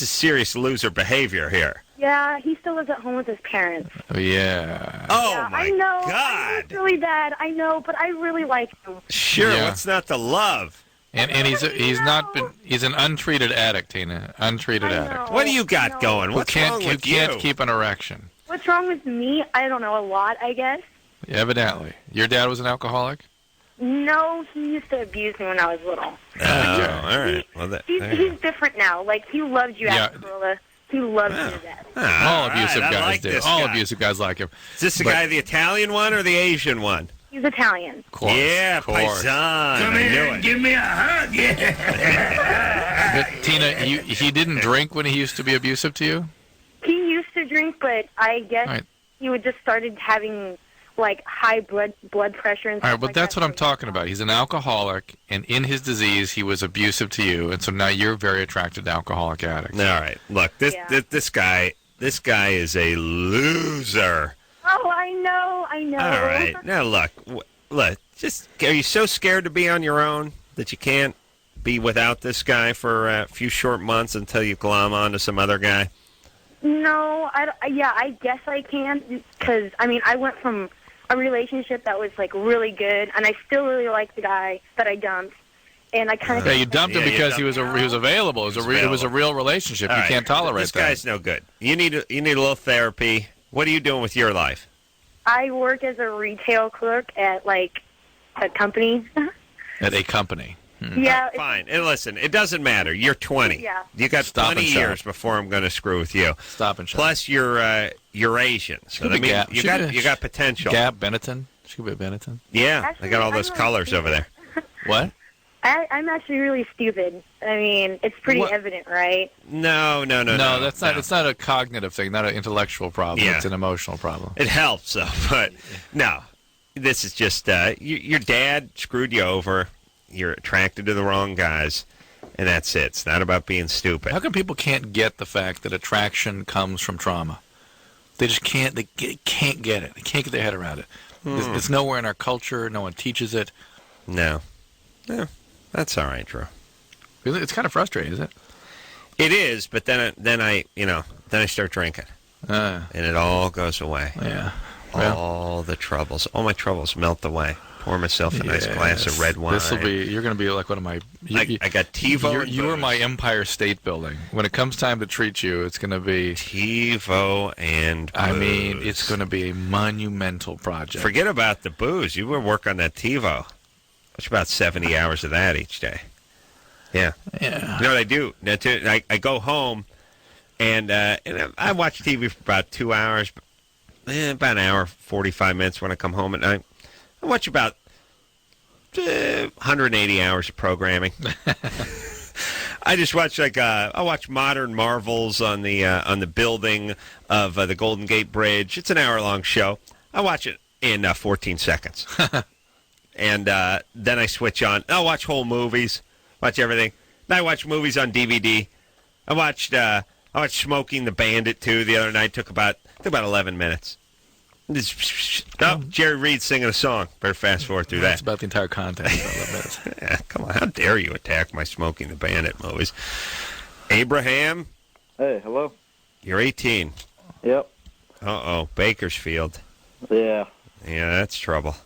Speaker 3: serious loser behavior here.
Speaker 5: Yeah, he still lives at home with his parents.
Speaker 4: Yeah.
Speaker 3: Oh
Speaker 5: Yeah,
Speaker 3: my
Speaker 5: I know.
Speaker 3: God!
Speaker 5: It's really bad. I know, but I really like him.
Speaker 3: Sure,
Speaker 4: Yeah.
Speaker 3: what's not to love?
Speaker 4: And he's an untreated addict, Tina. Untreated
Speaker 5: I
Speaker 4: addict.
Speaker 5: know.
Speaker 3: What do you got
Speaker 5: No.
Speaker 3: going? What's wrong
Speaker 4: Who
Speaker 3: with
Speaker 4: can't
Speaker 3: you?
Speaker 4: keep an erection.
Speaker 5: What's wrong with me? I don't know, a lot, I guess.
Speaker 4: Evidently. Your dad was an alcoholic?
Speaker 5: No, he used to abuse me when I was little.
Speaker 3: Oh, all right. Well,
Speaker 5: He's different now. Like, he loves you,
Speaker 4: Yeah.
Speaker 5: Carolla. He loves you to death.
Speaker 4: All abusive
Speaker 3: I
Speaker 4: guys
Speaker 3: like
Speaker 4: do.
Speaker 3: this
Speaker 4: All
Speaker 3: guy.
Speaker 4: abusive guys like him.
Speaker 3: Is this the
Speaker 4: But-
Speaker 3: guy, the Italian one or the Asian one?
Speaker 5: He's Italian.
Speaker 4: Of course.
Speaker 3: Yeah,
Speaker 4: of course.
Speaker 3: Paisan. I knew it.
Speaker 8: Give me a hug, yeah.
Speaker 4: But, Tina, he didn't drink when he used to be abusive to you?
Speaker 5: He used to drink, but I guess
Speaker 4: Right.
Speaker 5: he would just started having, like, high blood pressure and stuff
Speaker 4: All right, well,
Speaker 5: like
Speaker 4: that's
Speaker 5: that.
Speaker 4: what I'm talking about. He's an alcoholic, and in his disease, he was abusive to you, and so now you're very attracted to alcoholic addicts.
Speaker 3: All right. Look, this guy is a loser.
Speaker 5: Oh, I know.
Speaker 3: All right. Now look, just are you so scared to be on your own that you can't be without this guy for a few short months until you glom onto some other guy?
Speaker 5: No, I guess I can, because, I mean, I went from a relationship that was, like, really good, and I still really like the guy that I dumped, and I kind of...
Speaker 4: Yeah, you dumped him
Speaker 3: Yeah, you
Speaker 4: because he
Speaker 3: dumped
Speaker 4: was available. It was a real relationship.
Speaker 3: All
Speaker 4: You
Speaker 3: right.
Speaker 4: can't tolerate
Speaker 3: this
Speaker 4: that.
Speaker 3: guy's no good. You need a little therapy. What are you doing with your life?
Speaker 5: I work as a retail clerk at, like, a company.
Speaker 4: At a company.
Speaker 5: Yeah.
Speaker 3: Fine. And listen, it doesn't matter. You're 20.
Speaker 5: Yeah.
Speaker 3: You got
Speaker 4: Stop
Speaker 3: plenty
Speaker 4: and
Speaker 3: of
Speaker 4: shop.
Speaker 3: years before I'm going to screw with you.
Speaker 4: Stop and shop.
Speaker 3: Plus, you're Asian, so
Speaker 4: Could
Speaker 3: that
Speaker 4: be
Speaker 3: means
Speaker 4: Gap.
Speaker 3: you
Speaker 4: Should
Speaker 3: got
Speaker 4: be-
Speaker 3: you got potential.
Speaker 4: Gab Benetton. She could be a Benetton.
Speaker 3: Yeah,
Speaker 5: Actually,
Speaker 3: they got all
Speaker 5: I'm
Speaker 3: those
Speaker 5: really
Speaker 3: colors over there.
Speaker 4: What?
Speaker 5: I'm actually really stupid. I mean, it's pretty
Speaker 3: What?
Speaker 5: evident, right?
Speaker 3: No,
Speaker 4: That's not. It's not a cognitive thing. Not an intellectual problem.
Speaker 3: Yeah.
Speaker 4: It's an emotional problem.
Speaker 3: It helps, though, but no. This is just your dad screwed you over. You're attracted to the wrong guys, and that's it. It's not about being stupid.
Speaker 4: How come people can't get the fact that attraction comes from trauma? They just can't. They can't get it. They can't get their head around it. It's nowhere in our culture. No one teaches it.
Speaker 3: No, that's all right, Drew.
Speaker 4: It's kind of frustrating, isn't it?
Speaker 3: It is, but then I start drinking, and it all goes away.
Speaker 4: Yeah. Well,
Speaker 3: All my troubles melt away. Pour myself a nice glass of red wine.
Speaker 4: You're going to be like one of my.
Speaker 3: I got TiVo. and
Speaker 4: You are
Speaker 3: booze.
Speaker 4: my Empire State Building. When it comes time to treat you, it's going to be.
Speaker 3: TiVo and booze.
Speaker 4: I mean, it's going to be a monumental project.
Speaker 3: Forget about the booze. You were working on that TiVo. It's about 70 hours of that each day. Yeah.
Speaker 4: Yeah.
Speaker 3: You know what I do? I go home, and I watch TV for about 2 hours, about an hour, 45 minutes when I come home at night. I watch about 180 hours of programming. I just watch I watch Modern Marvels on the building of the Golden Gate Bridge. It's an hour-long show. I watch it in 14 seconds. And then I switch on. I'll watch whole movies, watch everything. Then I watch movies on DVD. I watched Smoking the Bandit too the other night. Took about 11 minutes. Jerry Reed singing a song. Better fast forward through
Speaker 4: That's
Speaker 3: that.
Speaker 4: about the entire content. About 11 minutes.
Speaker 3: Yeah, come on, how dare you attack my Smoking the Bandit movies? Abraham,
Speaker 9: Hey, hello?
Speaker 3: you're 18.
Speaker 9: Yep.
Speaker 3: Uh-oh, Bakersfield.
Speaker 9: Yeah,
Speaker 3: Yeah, that's trouble.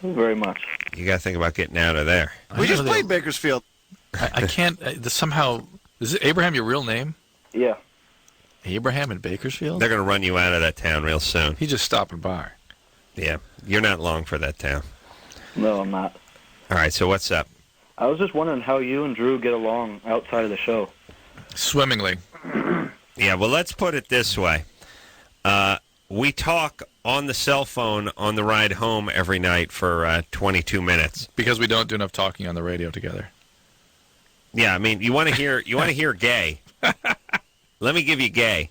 Speaker 9: very much.
Speaker 3: You got to think about getting out of there.
Speaker 8: We just played Bakersfield.
Speaker 4: I can't. Somehow. Is it Abraham your real name?
Speaker 9: Yeah.
Speaker 4: Abraham in Bakersfield?
Speaker 3: They're going to run you out of that town real soon.
Speaker 4: He's just stopping by.
Speaker 3: Yeah, you're not long for that town.
Speaker 9: No, I'm not.
Speaker 3: All right, so what's up?
Speaker 9: I was just wondering how you and Drew get along outside of the show.
Speaker 4: Swimmingly.
Speaker 3: Yeah, well, let's put it this way. We talk on the cell phone on the ride home every night for 22 minutes.
Speaker 4: Because we don't do enough talking on the radio together.
Speaker 3: Yeah, I mean, you want to hear gay. Let me give you gay.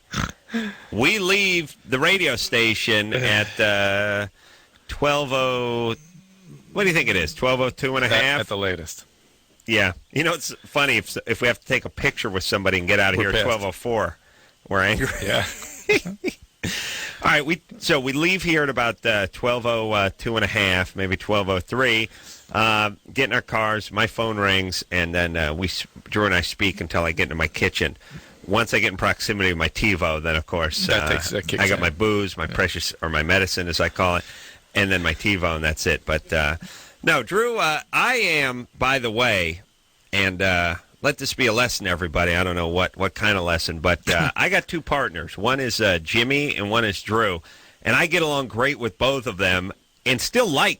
Speaker 3: We leave the radio station at 12:00. What do you think it is? 12:02 and a half?
Speaker 4: At the latest.
Speaker 3: Yeah. You know, it's funny if we have to take a picture with somebody and get out of here at 12:04. We're angry.
Speaker 4: Yeah.
Speaker 3: All right, we leave here at about 12:02 and a half, maybe 12:03. Get in our cars, my phone rings, and then Drew and I speak until I get into my kitchen. Once I get in proximity of my TiVo, then of course
Speaker 4: that kicks
Speaker 3: I got
Speaker 4: in.
Speaker 3: my booze, my precious, or my medicine as I call it, and then my TiVo, and that's it. But no, Drew, I am, by the way, and let this be a lesson, everybody. I don't know what kind of lesson, but I got two partners. One is Jimmy, and one is Drew, and I get along great with both of them. And still I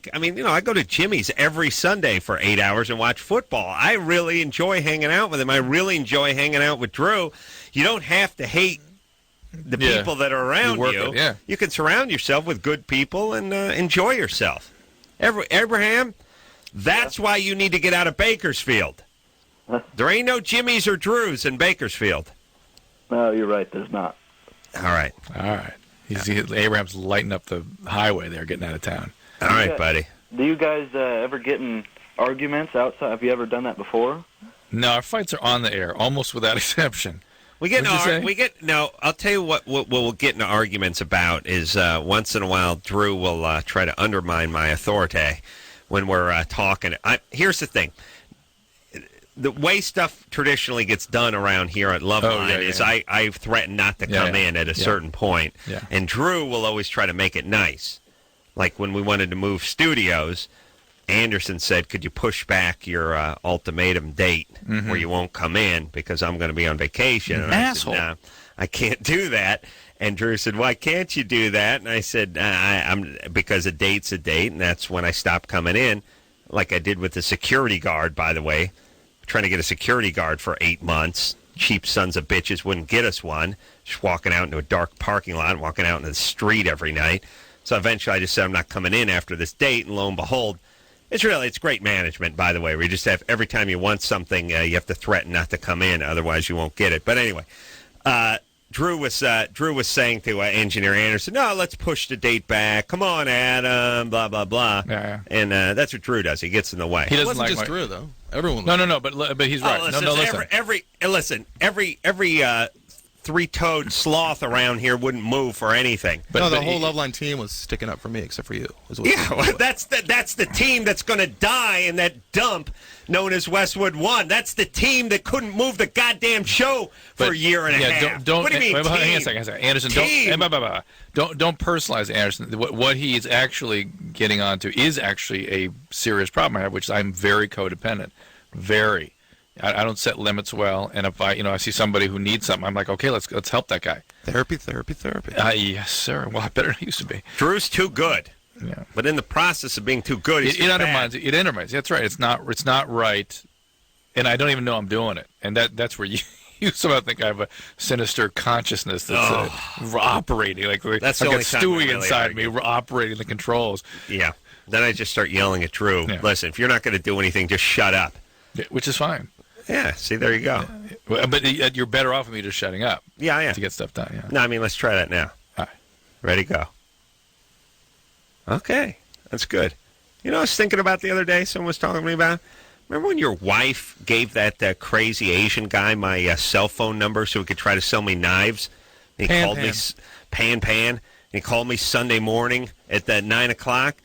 Speaker 3: go to Jimmy's every Sunday for 8 hours and watch football. I really enjoy hanging out with him. I really enjoy hanging out with Drew. You don't have to hate the people that are around you. You can surround yourself with good people and enjoy yourself. Abraham, that's why you need to get out of Bakersfield. There ain't no Jimmy's or Drew's in Bakersfield.
Speaker 9: No, you're right. There's not.
Speaker 3: All right.
Speaker 4: Abraham's lighting up the highway there, getting out of town.
Speaker 3: All right, buddy.
Speaker 9: Do you guys ever get in arguments outside? Have you ever done that before?
Speaker 4: No, our fights are on the air, almost without exception.
Speaker 3: I'll tell you what we'll get into arguments about is once in a while Drew will try to undermine my authority when we're talking. Here's the thing. The way stuff traditionally gets done around here at Loveline is I threaten not to come in at a certain point. Yeah. And Drew will always try to make it nice. Like when we wanted to move studios, Anderson said, could you push back your ultimatum date where you won't come in because I'm going to be on vacation? And
Speaker 4: asshole.
Speaker 3: I said, no, I can't do that. And Drew said, why can't you do that? And I said, I'm because a date's a date, and that's when I stop coming in, like I did with the security guard, by the way. Trying to get a security guard for 8 months. Cheap sons of bitches wouldn't get us one. Just walking out into a dark parking lot and walking out into the street every night. So eventually I just said I'm not coming in after this date, and lo and behold, it's great management, by the way, where you just have, every time you want something, you have to threaten not to come in, otherwise you won't get it. But anyway, Drew was saying to Engineer Anderson, no, let's push the date back. Come on, Adam, blah, blah, blah.
Speaker 4: Yeah.
Speaker 3: And that's what Drew does. He gets in the way.
Speaker 10: He doesn't like just Drew, though. Everyone.
Speaker 4: No, but he's right.
Speaker 3: Listen. Every three-toed sloth around here wouldn't move for anything.
Speaker 10: But the whole Loveline team was sticking up for me, except for you.
Speaker 3: That's the team that's going to die in that dump known as Westwood One. That's the team that couldn't move the goddamn show for a year and a half.
Speaker 4: What
Speaker 3: do you mean,
Speaker 4: hang on a second. Anderson, don't personalize Anderson. What he's actually getting onto is actually a serious problem I have, which I'm very codependent. Very. I don't set limits well, and if I see somebody who needs something, I'm like, okay, let's help that guy.
Speaker 10: Therapy.
Speaker 4: Yes, sir. Well, better than it used to be.
Speaker 3: Drew's too good.
Speaker 4: Yeah.
Speaker 3: But in the process of being too good, he's
Speaker 4: it undermines. It undermines. That's right. It's not right, and I don't even know I'm doing it. And that's where you somehow think I have a sinister consciousness that's operating
Speaker 3: that's
Speaker 4: like
Speaker 3: the
Speaker 4: a Stewie inside me, operating the controls.
Speaker 3: Yeah. Then I just start yelling at Drew. Yeah. Listen, if you're not going to do anything, just shut up.
Speaker 4: Yeah, which is fine.
Speaker 3: Yeah, see, there you go.
Speaker 4: Yeah. But you're better off with me just shutting up.
Speaker 3: Yeah, I am.
Speaker 4: To get stuff done, yeah.
Speaker 3: No, I mean, let's try that now.
Speaker 4: All right.
Speaker 3: Ready, go. Okay, that's good. You know, I was thinking about the other day, someone was talking to me about, remember when your wife gave that crazy Asian guy my cell phone number so he could try to sell me knives? And he called me Pan. And he called me Sunday morning at 9 o'clock.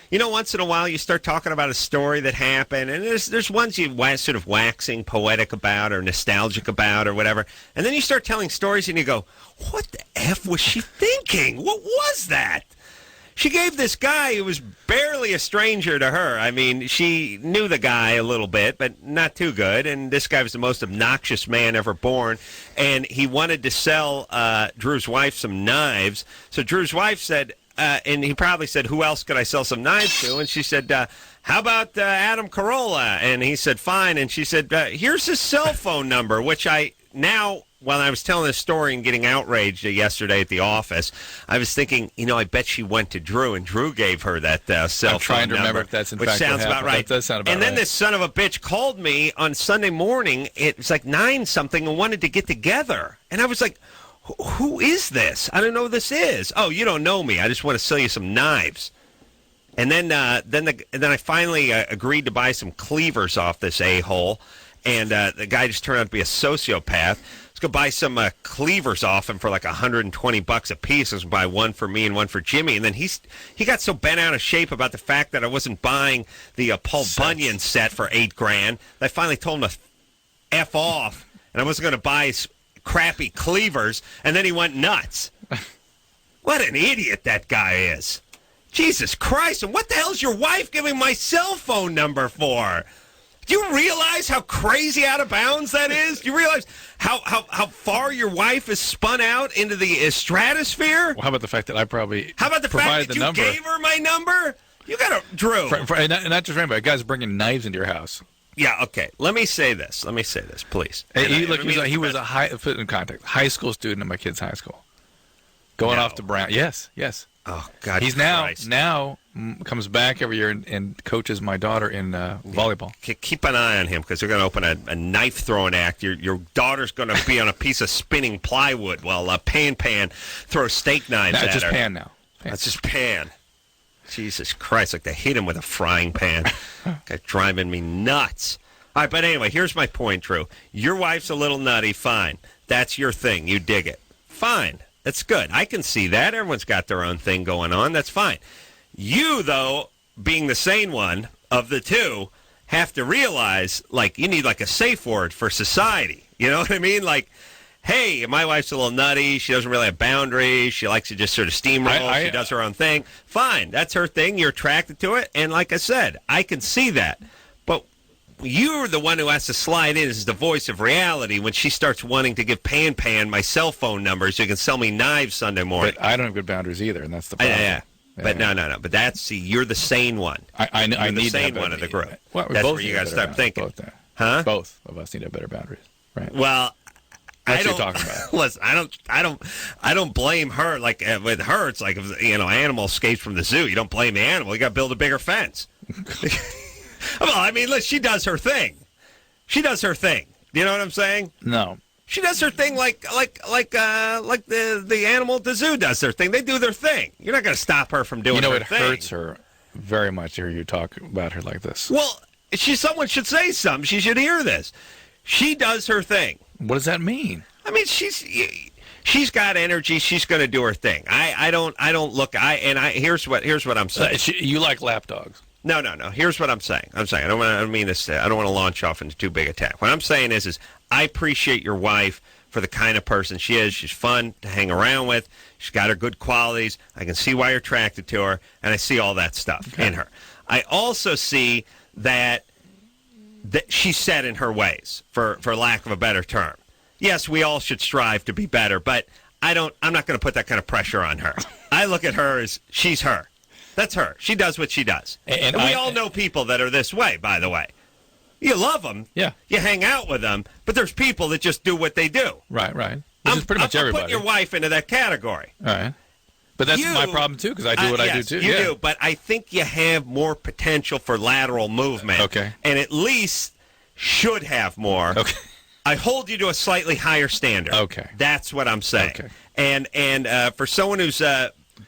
Speaker 3: You know, once in a while you start talking about a story that happened, and there's ones you sort of waxing poetic about or nostalgic about or whatever, and then you start telling stories and you go, what the F was she thinking? What was that? She gave this guy who was barely a stranger to her. I mean, she knew the guy a little bit, but not too good. And this guy was the most obnoxious man ever born. And he wanted to sell Drew's wife some knives. So Drew's wife said, and he probably said, who else could I sell some knives to? And she said, how about Adam Carolla? And he said, fine. And she said, here's his cell phone number, which I now... While I was telling this story and getting outraged yesterday at the office, I was thinking, I bet she went to Drew, and Drew gave her that cell phone number.
Speaker 4: I'm trying to remember if that's in fact
Speaker 3: which sounds
Speaker 4: what
Speaker 3: about right.
Speaker 4: That does sound about right.
Speaker 3: And then this son of a bitch called me on Sunday morning. It was like 9-something and wanted to get together. And I was like, who is this? I don't know who this is. Oh, you don't know me. I just want to sell you some knives. And then I finally agreed to buy some cleavers off this a-hole. And the guy just turned out to be a sociopath. Go buy some cleavers off him for like $120 a piece. I was buy one for me and one for Jimmy. And then he got so bent out of shape about the fact that I wasn't buying the Paul Bunyan set for $8,000. I finally told him to F off, and I wasn't going to buy his crappy cleavers. And then he went nuts. What an idiot that guy is. Jesus Christ. And what the hell is your wife giving my cell phone number for? Do you realize how crazy out of bounds that is? Do you realize how far your wife is spun out into the stratosphere?
Speaker 4: Well, how about the fact that I probably
Speaker 3: How about the fact that you gave her my number? You got to, Drew.
Speaker 4: And not just remember, guys bringing knives into your house.
Speaker 3: Yeah, okay. Let me say this, please.
Speaker 4: He was a high school student at my kid's high school. Going off to Brown. Yes.
Speaker 3: Oh, God.
Speaker 4: He's now comes back every year and coaches my daughter in volleyball.
Speaker 3: Keep an eye on him because they're going to open a knife throwing act. Your daughter's going to be on a piece of spinning plywood while Pan throws steak knives at her.
Speaker 4: It's just Pan now.
Speaker 3: That's just Pan. Jesus Christ, like they hit him with a frying pan. Guy's driving me nuts. All right, but anyway, here's my point, Drew. Your wife's a little nutty, fine. That's your thing. You dig it. Fine. That's good. I can see that. Everyone's got their own thing going on. That's fine. You, though, being the sane one of the two, have to realize, you need, a safe word for society. You know what I mean? Hey, my wife's a little nutty. She doesn't really have boundaries. She likes to just sort of steamroll. She does her own thing. Fine. That's her thing. You're attracted to it. And like I said, I can see that. But you're the one who has to slide in as the voice of reality when she starts wanting to give Pan my cell phone number so you can sell me knives Sunday morning.
Speaker 4: But I don't have good boundaries either, and that's the problem.
Speaker 3: Yeah. But no. But you're the sane one.
Speaker 4: I need
Speaker 3: the sane
Speaker 4: one
Speaker 3: of the group.
Speaker 4: Well,
Speaker 3: that's where you got to start thinking.
Speaker 4: Both of us need to have better boundaries. Right.
Speaker 3: Well,
Speaker 4: what you talking about?
Speaker 3: Listen, I don't blame her. With her, it's like animal escapes from the zoo. You don't blame the animal. You got to build a bigger fence. Well, I mean, she does her thing. You know what I'm saying?
Speaker 4: No.
Speaker 3: She does her thing like the animal at the zoo does their thing. They do their thing. You're not going to stop her from doing her thing.
Speaker 4: It hurts her very much to hear you talk about her like this.
Speaker 3: Well, someone should say something. She should hear this. She does her thing.
Speaker 4: What does that mean?
Speaker 3: I mean, she's got energy. She's going to do her thing. Here's what I'm saying.
Speaker 4: You like lap dogs.
Speaker 3: No. Here's what I'm saying. I don't mean this. I don't want to launch off into too big a attack. What I'm saying is I appreciate your wife for the kind of person she is. She's fun to hang around with. She's got her good qualities. I can see why you're attracted to her, and I see all that stuff in her. I also see that she's set in her ways, for lack of a better term. Yes, we all should strive to be better, but I'm not going to put that kind of pressure on her. I look at her as she's her. That's her. She does what she does. And we all know people that are this way, by the way. You love them.
Speaker 4: Yeah.
Speaker 3: You hang out with them, but there's people that just do what they do.
Speaker 4: Right. This is pretty much everybody.
Speaker 3: I'm putting your wife into that category.
Speaker 4: All right. But that's my problem, too, because I do what I do, too.
Speaker 3: You do, but I think you have more potential for lateral movement.
Speaker 4: Okay.
Speaker 3: And at least should have more.
Speaker 4: Okay.
Speaker 3: I hold you to a slightly higher standard.
Speaker 4: Okay.
Speaker 3: That's what I'm saying.
Speaker 4: Okay.
Speaker 3: And for someone who's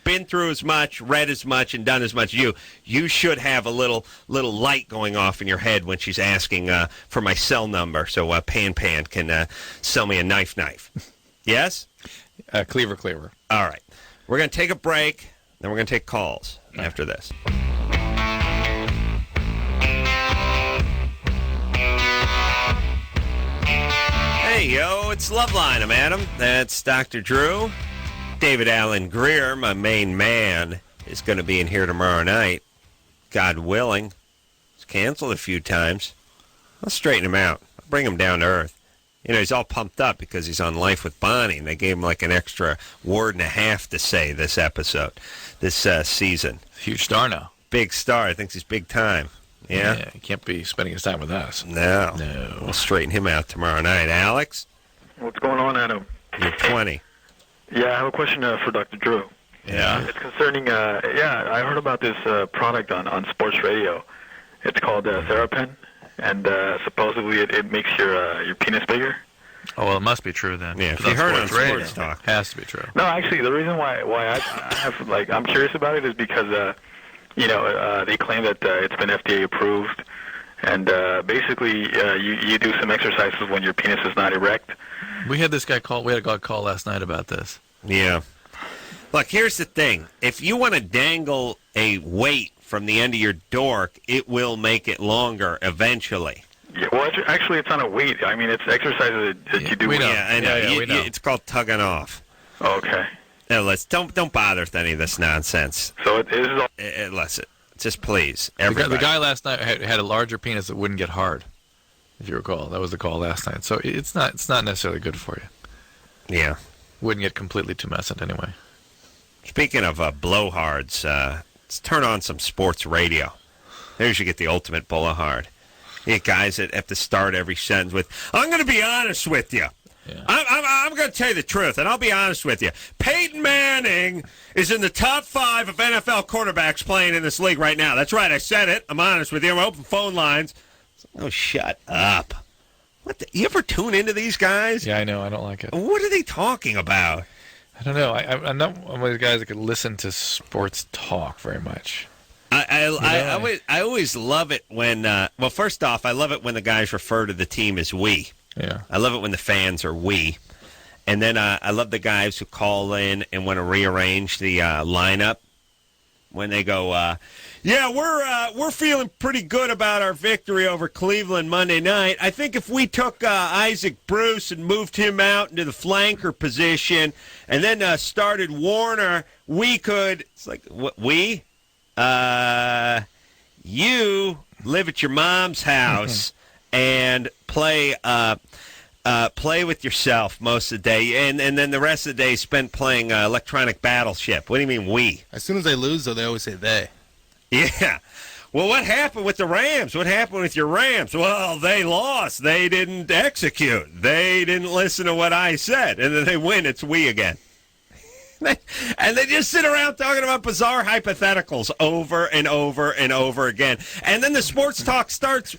Speaker 3: been through as much, read as much, and done as much as you should have a little light going off in your head when she's asking for my cell number so Pan can sell me a knife. Yes?
Speaker 4: Cleaver.
Speaker 3: All right. We're going to take a break, then we're going to take calls after this. Hey, yo, it's Loveline. I'm Adam. That's Dr. Drew. David Allen Greer, my main man, is going to be in here tomorrow night. God willing. It's canceled a few times. I'll straighten him out. I'll bring him down to earth. You know, he's all pumped up because he's on Life with Bonnie, and they gave him like an extra word and a half to say this season.
Speaker 4: Huge star now.
Speaker 3: Big star. I think he's big time. Yeah?
Speaker 4: He can't be spending his time with us.
Speaker 3: No. We'll straighten him out tomorrow night. Alex?
Speaker 11: What's going on, Adam?
Speaker 3: You're 20.
Speaker 11: Yeah, I have a question for Dr. Drew.
Speaker 3: Yeah?
Speaker 11: It's concerning, I heard about this product on sports radio. It's called Therapen, and supposedly it makes your penis bigger.
Speaker 4: Oh, well, it must be true then.
Speaker 3: Yeah, if you heard on Sports Talk.
Speaker 4: Has to be true.
Speaker 11: No, actually, the reason why I have, I'm curious about it is because, they claim that it's been FDA approved, and basically you do some exercises when your penis is not erect.
Speaker 4: We had this guy call. We had a guy call last night about this.
Speaker 3: Yeah. Look, here's the thing. If you want to dangle a weight from the end of your dork, it will make it longer eventually.
Speaker 11: Yeah, well, actually, it's not a weight. I mean, it's exercises that you do.
Speaker 3: We know. Yeah, I know. We know. It's called tugging off.
Speaker 11: Okay.
Speaker 3: Now, don't bother with any of this nonsense.
Speaker 11: So it is all...
Speaker 3: Listen, just please,
Speaker 4: The
Speaker 3: everybody.
Speaker 4: guy last night had a larger penis that wouldn't get hard, if you recall. That was the call last night. So it's not necessarily good for you.
Speaker 3: Yeah.
Speaker 4: Wouldn't get completely tumescent anyway.
Speaker 3: Speaking of blowhards, let's turn on some sports radio. There's you get the ultimate blowhard. You get guys that have to start every sentence with, I'm going to be honest with you. Yeah. I'm going to tell you the truth, and I'll be honest with you. Peyton Manning is in the top 5 of NFL quarterbacks playing in this league right now. That's right, I said it. I'm honest with you. I'm open phone lines. Oh, shut up. You ever tune into these guys?
Speaker 4: Yeah, I know. I don't like it.
Speaker 3: What are they talking about?
Speaker 4: I don't know. I'm not one of those guys that could listen to sports talk very much.
Speaker 3: I always love it when, well, first off, I love it when the guys refer to the team as we.
Speaker 4: Yeah.
Speaker 3: I love it when the fans are we. And then I love the guys who call in and want to rearrange the lineup when they go, yeah, we're feeling pretty good about our victory over Cleveland Monday night. I think if we took Isaac Bruce and moved him out into the flanker position and then started Warner, we could, it's like, what, we? You live at your mom's house and play with yourself most of the day, and then the rest of the day spent playing electronic battleship. What do you mean we?
Speaker 10: As soon as they lose, though, they always say they.
Speaker 3: Yeah. Well, what happened with the Rams? What happened with your Rams? Well, they lost. They didn't execute. They didn't listen to what I said. And then they win. It's we again. And they just sit around talking about bizarre hypotheticals over and over and over again. And then the sports talk starts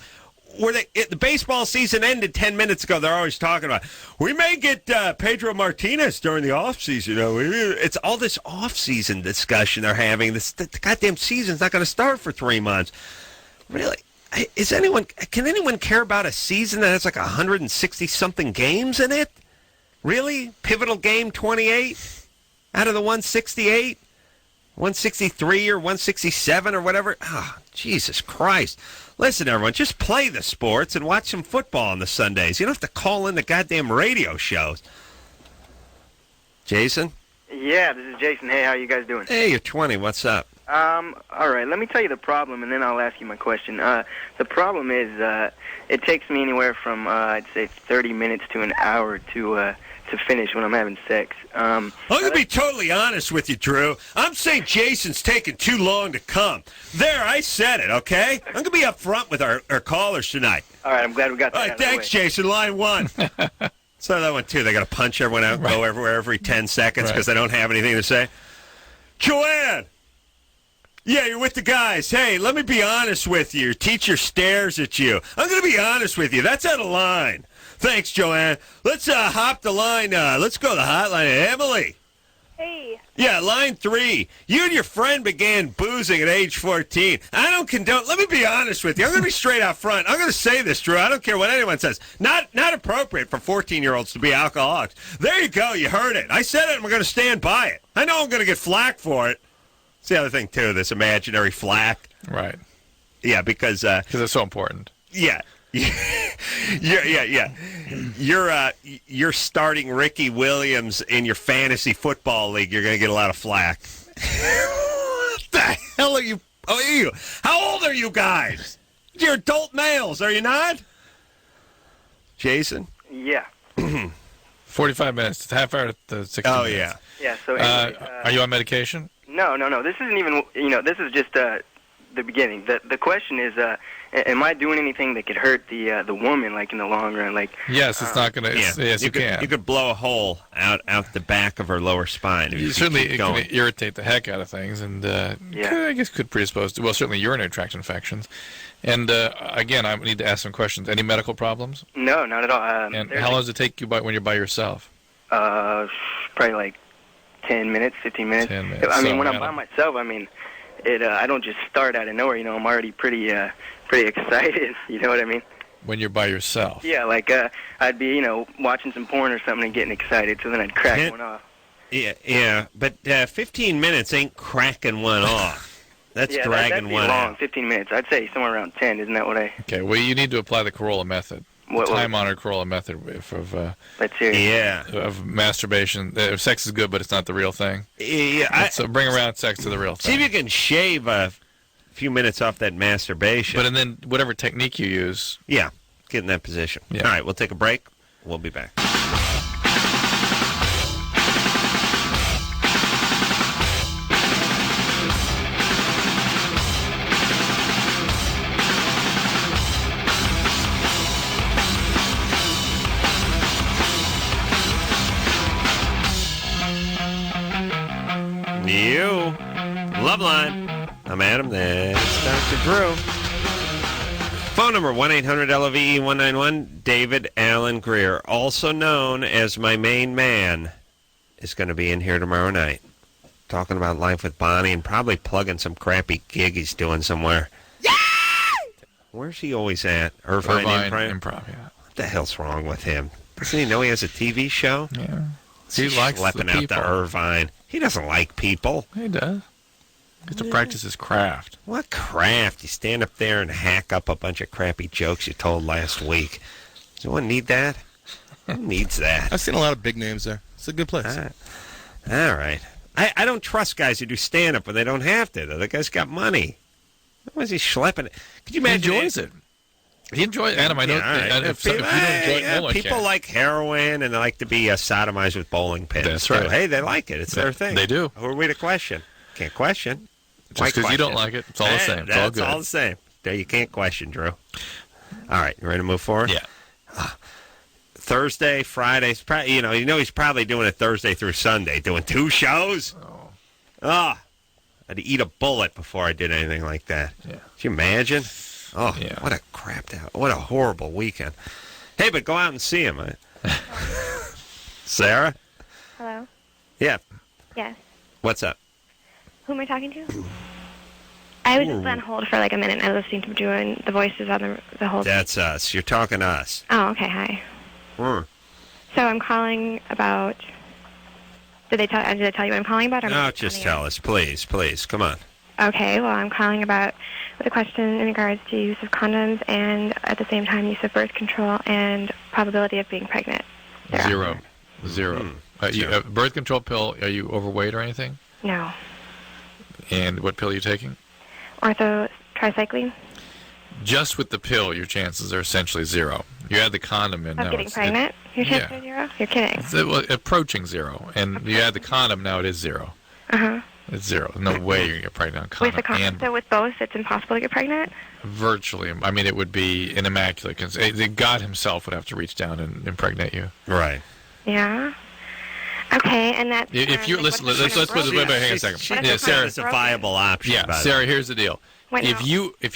Speaker 3: where the baseball season ended 10 minutes ago. They're always talking about, we may get Pedro Martinez during the offseason. It's all this off-season discussion they're having. The goddamn season's not going to start for 3 months. Really? Can anyone care about a season that has like 160-something games in it? Really? Pivotal game 28 out of the 168? 163 or 167 or whatever? Oh, Jesus Christ. Listen, everyone, just play the sports and watch some football on the Sundays. You don't have to call in the goddamn radio shows. Jason?
Speaker 12: Yeah, this is Jason. Hey, how you guys doing?
Speaker 3: Hey, you're 20. What's up?
Speaker 12: All right, let me tell you the problem, and then I'll ask you my question. The problem is it takes me anywhere from, I'd say, 30 minutes to an hour to finish when I'm having sex.
Speaker 3: I'm going to be totally honest with you, Drew. I'm saying Jason's taking too long to come. There, I said it, okay? I'm going to be up front with our callers tonight.
Speaker 12: All right, I'm glad we got that.
Speaker 3: All right, thanks, Jason. Line 1. So that one, too. They got to punch everyone out and go everywhere every 10 seconds because they don't have anything to say. Joanne! Yeah, you're with the guys. Hey, let me be honest with you. Your teacher stares at you. I'm going to be honest with you. That's out of line. Thanks, Joanne. Let's hop the line. Let's go to the hotline. Emily.
Speaker 13: Hey.
Speaker 3: Yeah, line 3. You and your friend began boozing at age 14. I don't condone. Let me be honest with you. I'm going to be straight out front. I'm going to say this, Drew. I don't care what anyone says. Not appropriate for 14-year-olds to be alcoholics. There you go. You heard it. I said it, and we're going to stand by it. I know I'm going to get flack for it. It's the other thing, too, this imaginary flack.
Speaker 4: Right.
Speaker 3: Yeah, because
Speaker 4: it's so important.
Speaker 3: Yeah. Yeah. You're starting Ricky Williams in your fantasy football league. You're going to get a lot of flack. What hell are you? Oh, you. How old are you guys? You're adult males, are you not? Jason?
Speaker 12: Yeah.
Speaker 4: 45 minutes. It's a half hour to 60 minutes.
Speaker 3: Yeah.
Speaker 12: Yeah, so anyway,
Speaker 4: are you on medication?
Speaker 12: No. This isn't even, this is just the beginning. The question is, am I doing anything that could hurt the woman, like, in the long run? Like,
Speaker 4: yes, it's not going to. Yes, you can.
Speaker 3: You could blow a hole out the back of her lower spine. If you
Speaker 4: certainly
Speaker 3: keep
Speaker 4: it
Speaker 3: going.
Speaker 4: can irritate the heck out of things, and I guess could predispose to, well, certainly urinary tract infections. And again, I need to ask some questions. Any medical problems?
Speaker 12: No, not at all.
Speaker 4: And how long does it take you when you're by yourself?
Speaker 12: Probably like 10 minutes, 15 minutes.
Speaker 4: 10 minutes.
Speaker 12: I mean, when I'm by myself, I mean, I don't just start out of nowhere. I'm already pretty excited. You know what I mean?
Speaker 4: When you're by yourself.
Speaker 12: Yeah, like I'd be, watching some porn or something and getting excited, so then I'd crack one off.
Speaker 3: Yeah, but 15 minutes ain't cracking one off. That's dragging one
Speaker 12: long,
Speaker 3: out.
Speaker 12: 15 minutes. I'd say somewhere around 10. Isn't that what I...
Speaker 4: Okay, well, you need to apply the Carolla method.
Speaker 12: What
Speaker 4: time-honored Carolla method
Speaker 12: Let's hear it.
Speaker 3: Yeah.
Speaker 4: Of masturbation. Sex is good, but it's not the real thing.
Speaker 3: Yeah.
Speaker 4: So bring around sex to the real thing.
Speaker 3: See if you can shave a few minutes off that masturbation.
Speaker 4: But and then whatever technique you use.
Speaker 3: Yeah, get in that position.
Speaker 4: Yeah.
Speaker 3: All right, we'll take a break. We'll be back. You. Loveline. I'm Adam. That's Dr. Drew. Phone number 1-800-LOVE-191. David Allen Greer, also known as my main man, is going to be in here tomorrow night talking about life with Bonnie and probably plugging some crappy gig he's doing somewhere. Yeah! Where's he always at? Irvine
Speaker 4: Improv, yeah.
Speaker 3: What the hell's wrong with him? Doesn't he know he has a TV show?
Speaker 4: Yeah. He likes the
Speaker 3: schlepping out
Speaker 4: people.
Speaker 3: to Irvine. He doesn't like people.
Speaker 4: He does. He has to practice his craft.
Speaker 3: What craft? You stand up there and hack up a bunch of crappy jokes you told last week. Does anyone need that? Who needs that?
Speaker 10: I've seen a lot of big names there. It's a good place.
Speaker 3: All right. I don't trust guys who do stand-up when they don't have to. The guy's got money. Why is he schlepping it? Could you imagine?
Speaker 4: He enjoys it. He enjoys it. Adam, I know. If you don't enjoy it, no one
Speaker 3: people
Speaker 4: can.
Speaker 3: like heroin and they like to be sodomized with bowling pins.
Speaker 4: That's
Speaker 3: too.
Speaker 4: right.
Speaker 3: Hey, they like it. It's their thing.
Speaker 4: They do.
Speaker 3: Who are we to question? Can't question.
Speaker 4: Just because you don't like it, it's all the same. It's all good.
Speaker 3: It's all the same. There, you can't question, Drew. All right, you ready to move forward?
Speaker 4: Yeah.
Speaker 3: Thursday, Friday. He's probably doing it Thursday through Sunday, doing 2 shows. I'd eat a bullet before I did anything like that.
Speaker 4: Yeah.
Speaker 3: Can you imagine? Oh,
Speaker 4: yeah.
Speaker 3: What a what a horrible weekend. Hey, but go out and see him. Sarah?
Speaker 13: Hello?
Speaker 3: Yeah.
Speaker 13: Yes.
Speaker 3: What's up?
Speaker 13: Who am I talking to? I was just on hold for like a minute. I was listening to doing the voices on the whole.
Speaker 3: That's us. You're talking to us.
Speaker 13: Oh, okay. Hi. So I'm calling about. Did they tell you what I'm calling about? Or
Speaker 3: No, just tell us, please. Come on.
Speaker 13: Okay. Well, I'm calling about with a question in regards to use of condoms and at the same time use of birth control and probability of being pregnant.
Speaker 4: Zero. Birth control pill. Are you overweight or anything?
Speaker 13: No.
Speaker 4: And what pill are you taking?
Speaker 13: Ortho tricycline.
Speaker 4: Just with the pill, your chances are essentially zero. You add the condom in.
Speaker 13: Of getting pregnant? Your chances are zero? You're kidding.
Speaker 4: It's approaching zero. And you add the condom, now it is zero.
Speaker 13: Uh-huh.
Speaker 4: It's zero. No way you're going to get pregnant on condom.
Speaker 13: With the condom? So with both, it's impossible to get pregnant?
Speaker 4: Virtually. I mean, it would be an immaculate. God himself would have to reach down and impregnate you.
Speaker 3: Right.
Speaker 13: Yeah. Okay, and that's...
Speaker 4: If you listen, let's put this. Wait, hang on a second.
Speaker 3: Yeah, Sarah, it's a viable option.
Speaker 4: Yeah, Sarah, here's the deal. If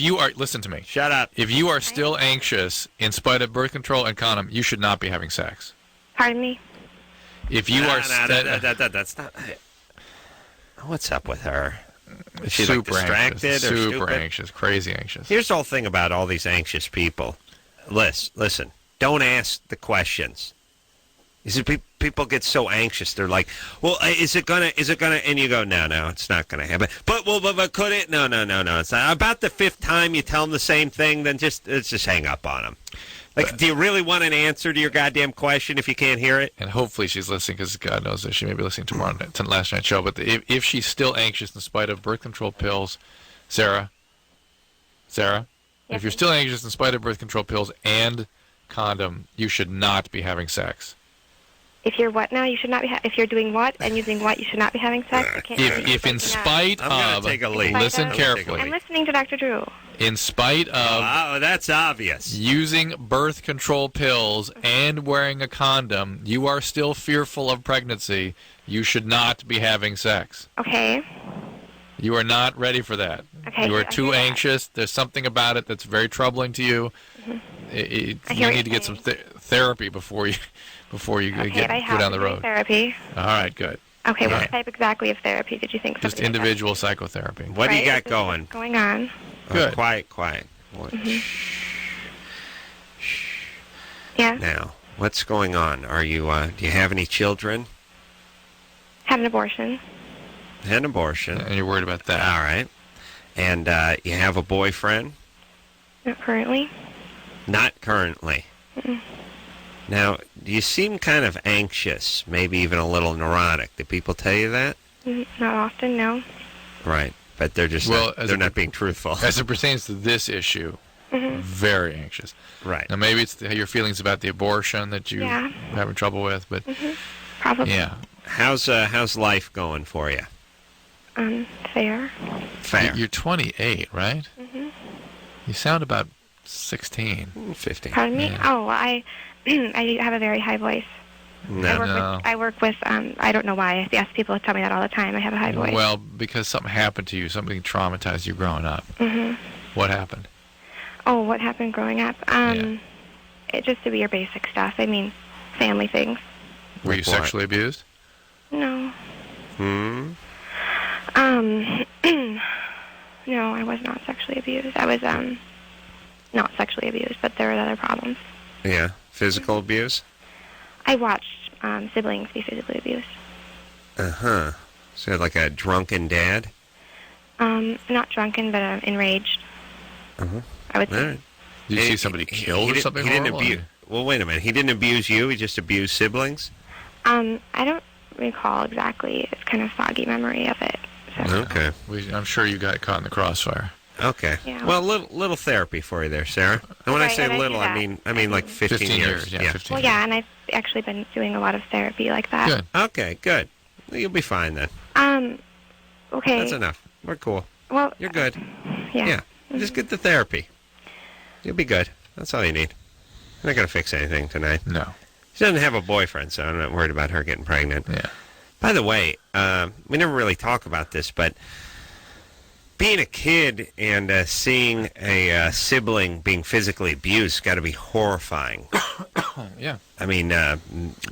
Speaker 4: you are, listen to me.
Speaker 3: Shut up.
Speaker 4: If you are still anxious in spite of birth control and condom, you should not be having sex.
Speaker 13: Pardon me?
Speaker 4: If you are...
Speaker 3: that's not... What's up with her? Is she
Speaker 4: super
Speaker 3: distracted
Speaker 4: anxious,
Speaker 3: or
Speaker 4: super
Speaker 3: stupid?
Speaker 4: anxious, crazy anxious.
Speaker 3: Here's the whole thing about all these anxious people. Listen, don't ask the questions. You see, people get so anxious. They're like, well, is it gonna, and you go, no, it's not gonna happen. But could it? No, it's not. About the 5th time you tell them the same thing, then just hang up on them. Like, do you really want an answer to your goddamn question if you can't hear it?
Speaker 4: And hopefully she's listening, because God knows that she may be listening tomorrow night, to last night's show. But if she's still anxious in spite of birth control pills, Sarah, if you're still anxious in spite of birth control pills and condom, you should not be having sex.
Speaker 13: If you're what now? You should not be. If you're doing what and using what, you should not be having sex. I can't
Speaker 4: If in spite
Speaker 3: I'm gonna
Speaker 4: of,
Speaker 3: take a leak.
Speaker 4: listen carefully.
Speaker 13: I'm listening to Dr. Drew.
Speaker 4: In spite of,
Speaker 3: oh, that's obvious.
Speaker 4: Using birth control pills and wearing a condom, you are still fearful of pregnancy. You should not be having sex.
Speaker 13: Okay.
Speaker 4: You are not ready for that.
Speaker 13: Okay,
Speaker 4: you are
Speaker 13: I
Speaker 4: too
Speaker 13: hear that.
Speaker 4: anxious. There's something about it that's very troubling to you. You need to get some therapy before you
Speaker 13: Okay,
Speaker 4: go down the road.
Speaker 13: Therapy.
Speaker 4: All right, good.
Speaker 13: Okay,
Speaker 4: All
Speaker 13: what
Speaker 4: right.
Speaker 13: type exactly of therapy did you think?
Speaker 4: Just individual psychotherapy.
Speaker 3: What do you got going?
Speaker 13: What's going on?
Speaker 3: Good. Quiet.
Speaker 13: Yeah.
Speaker 3: Now, what's going on? Are you? Do you have any children?
Speaker 13: Had an abortion.
Speaker 3: Had an abortion.
Speaker 4: And you're worried about that.
Speaker 3: All right. And you have a boyfriend?
Speaker 13: Not currently.
Speaker 3: Not currently.
Speaker 13: Mm-mm.
Speaker 3: Now, you seem kind of anxious, maybe even a little neurotic. Do people tell you that?
Speaker 13: Not often, no.
Speaker 3: Right. But they're just they're not being truthful.
Speaker 4: As it pertains to this issue, very anxious.
Speaker 3: Right.
Speaker 4: Now, maybe it's your feelings about the abortion that you're having trouble with, but
Speaker 13: probably.
Speaker 4: Yeah.
Speaker 3: How's life going for you?
Speaker 13: Fair.
Speaker 3: Fair.
Speaker 4: You're 28, right?
Speaker 13: Mm-hmm.
Speaker 4: You sound about 16.
Speaker 3: 15.
Speaker 13: Pardon me?
Speaker 4: Yeah.
Speaker 13: Oh, I have a very high voice.
Speaker 3: No.
Speaker 13: I work with I don't know why. Yes, people tell me that all the time. I have a high voice.
Speaker 4: Well, because something happened to you, something traumatized you growing up. What happened?
Speaker 13: Oh, what happened growing up? It just to be your basic stuff. I mean, family things.
Speaker 4: Were you sexually abused?
Speaker 13: No. No, I was not sexually abused. I was not sexually abused, but there were other problems.
Speaker 3: Yeah. Physical abuse?
Speaker 13: I watched siblings be physically abused.
Speaker 3: Uh-huh. So like a drunken dad?
Speaker 13: Not drunken, but enraged.
Speaker 3: Uh-huh.
Speaker 13: I would say.
Speaker 3: All right.
Speaker 4: Did you see somebody killed or something
Speaker 3: He didn't
Speaker 4: horrible?
Speaker 3: abuse. Well, wait a minute. He didn't abuse you. He just abused siblings.
Speaker 13: I don't recall exactly. It's kind of foggy memory of it. So.
Speaker 3: Okay.
Speaker 4: I'm sure you got caught in the crossfire.
Speaker 3: Okay.
Speaker 13: Yeah.
Speaker 3: Well, little therapy for you there, Sarah. And when I
Speaker 13: Right,
Speaker 3: say
Speaker 13: and I do
Speaker 3: little, I
Speaker 13: that.
Speaker 3: mean like 15 years.
Speaker 4: Yeah, 15
Speaker 13: Well, yeah, and I've actually been doing a lot of therapy like that.
Speaker 4: Good.
Speaker 3: Okay. Good. Well, you'll be fine then.
Speaker 13: Okay.
Speaker 3: That's enough. We're cool.
Speaker 13: Well,
Speaker 3: You're good.
Speaker 13: yeah.
Speaker 3: Just get the therapy. You'll be good. That's all you need. You're not going to fix anything tonight.
Speaker 4: No.
Speaker 3: She doesn't have a boyfriend, so I'm not worried about her getting pregnant.
Speaker 4: Yeah.
Speaker 3: By the way, we never really talk about this, but being a kid and seeing a sibling being physically abused got to be horrifying.
Speaker 4: Yeah.
Speaker 3: I mean,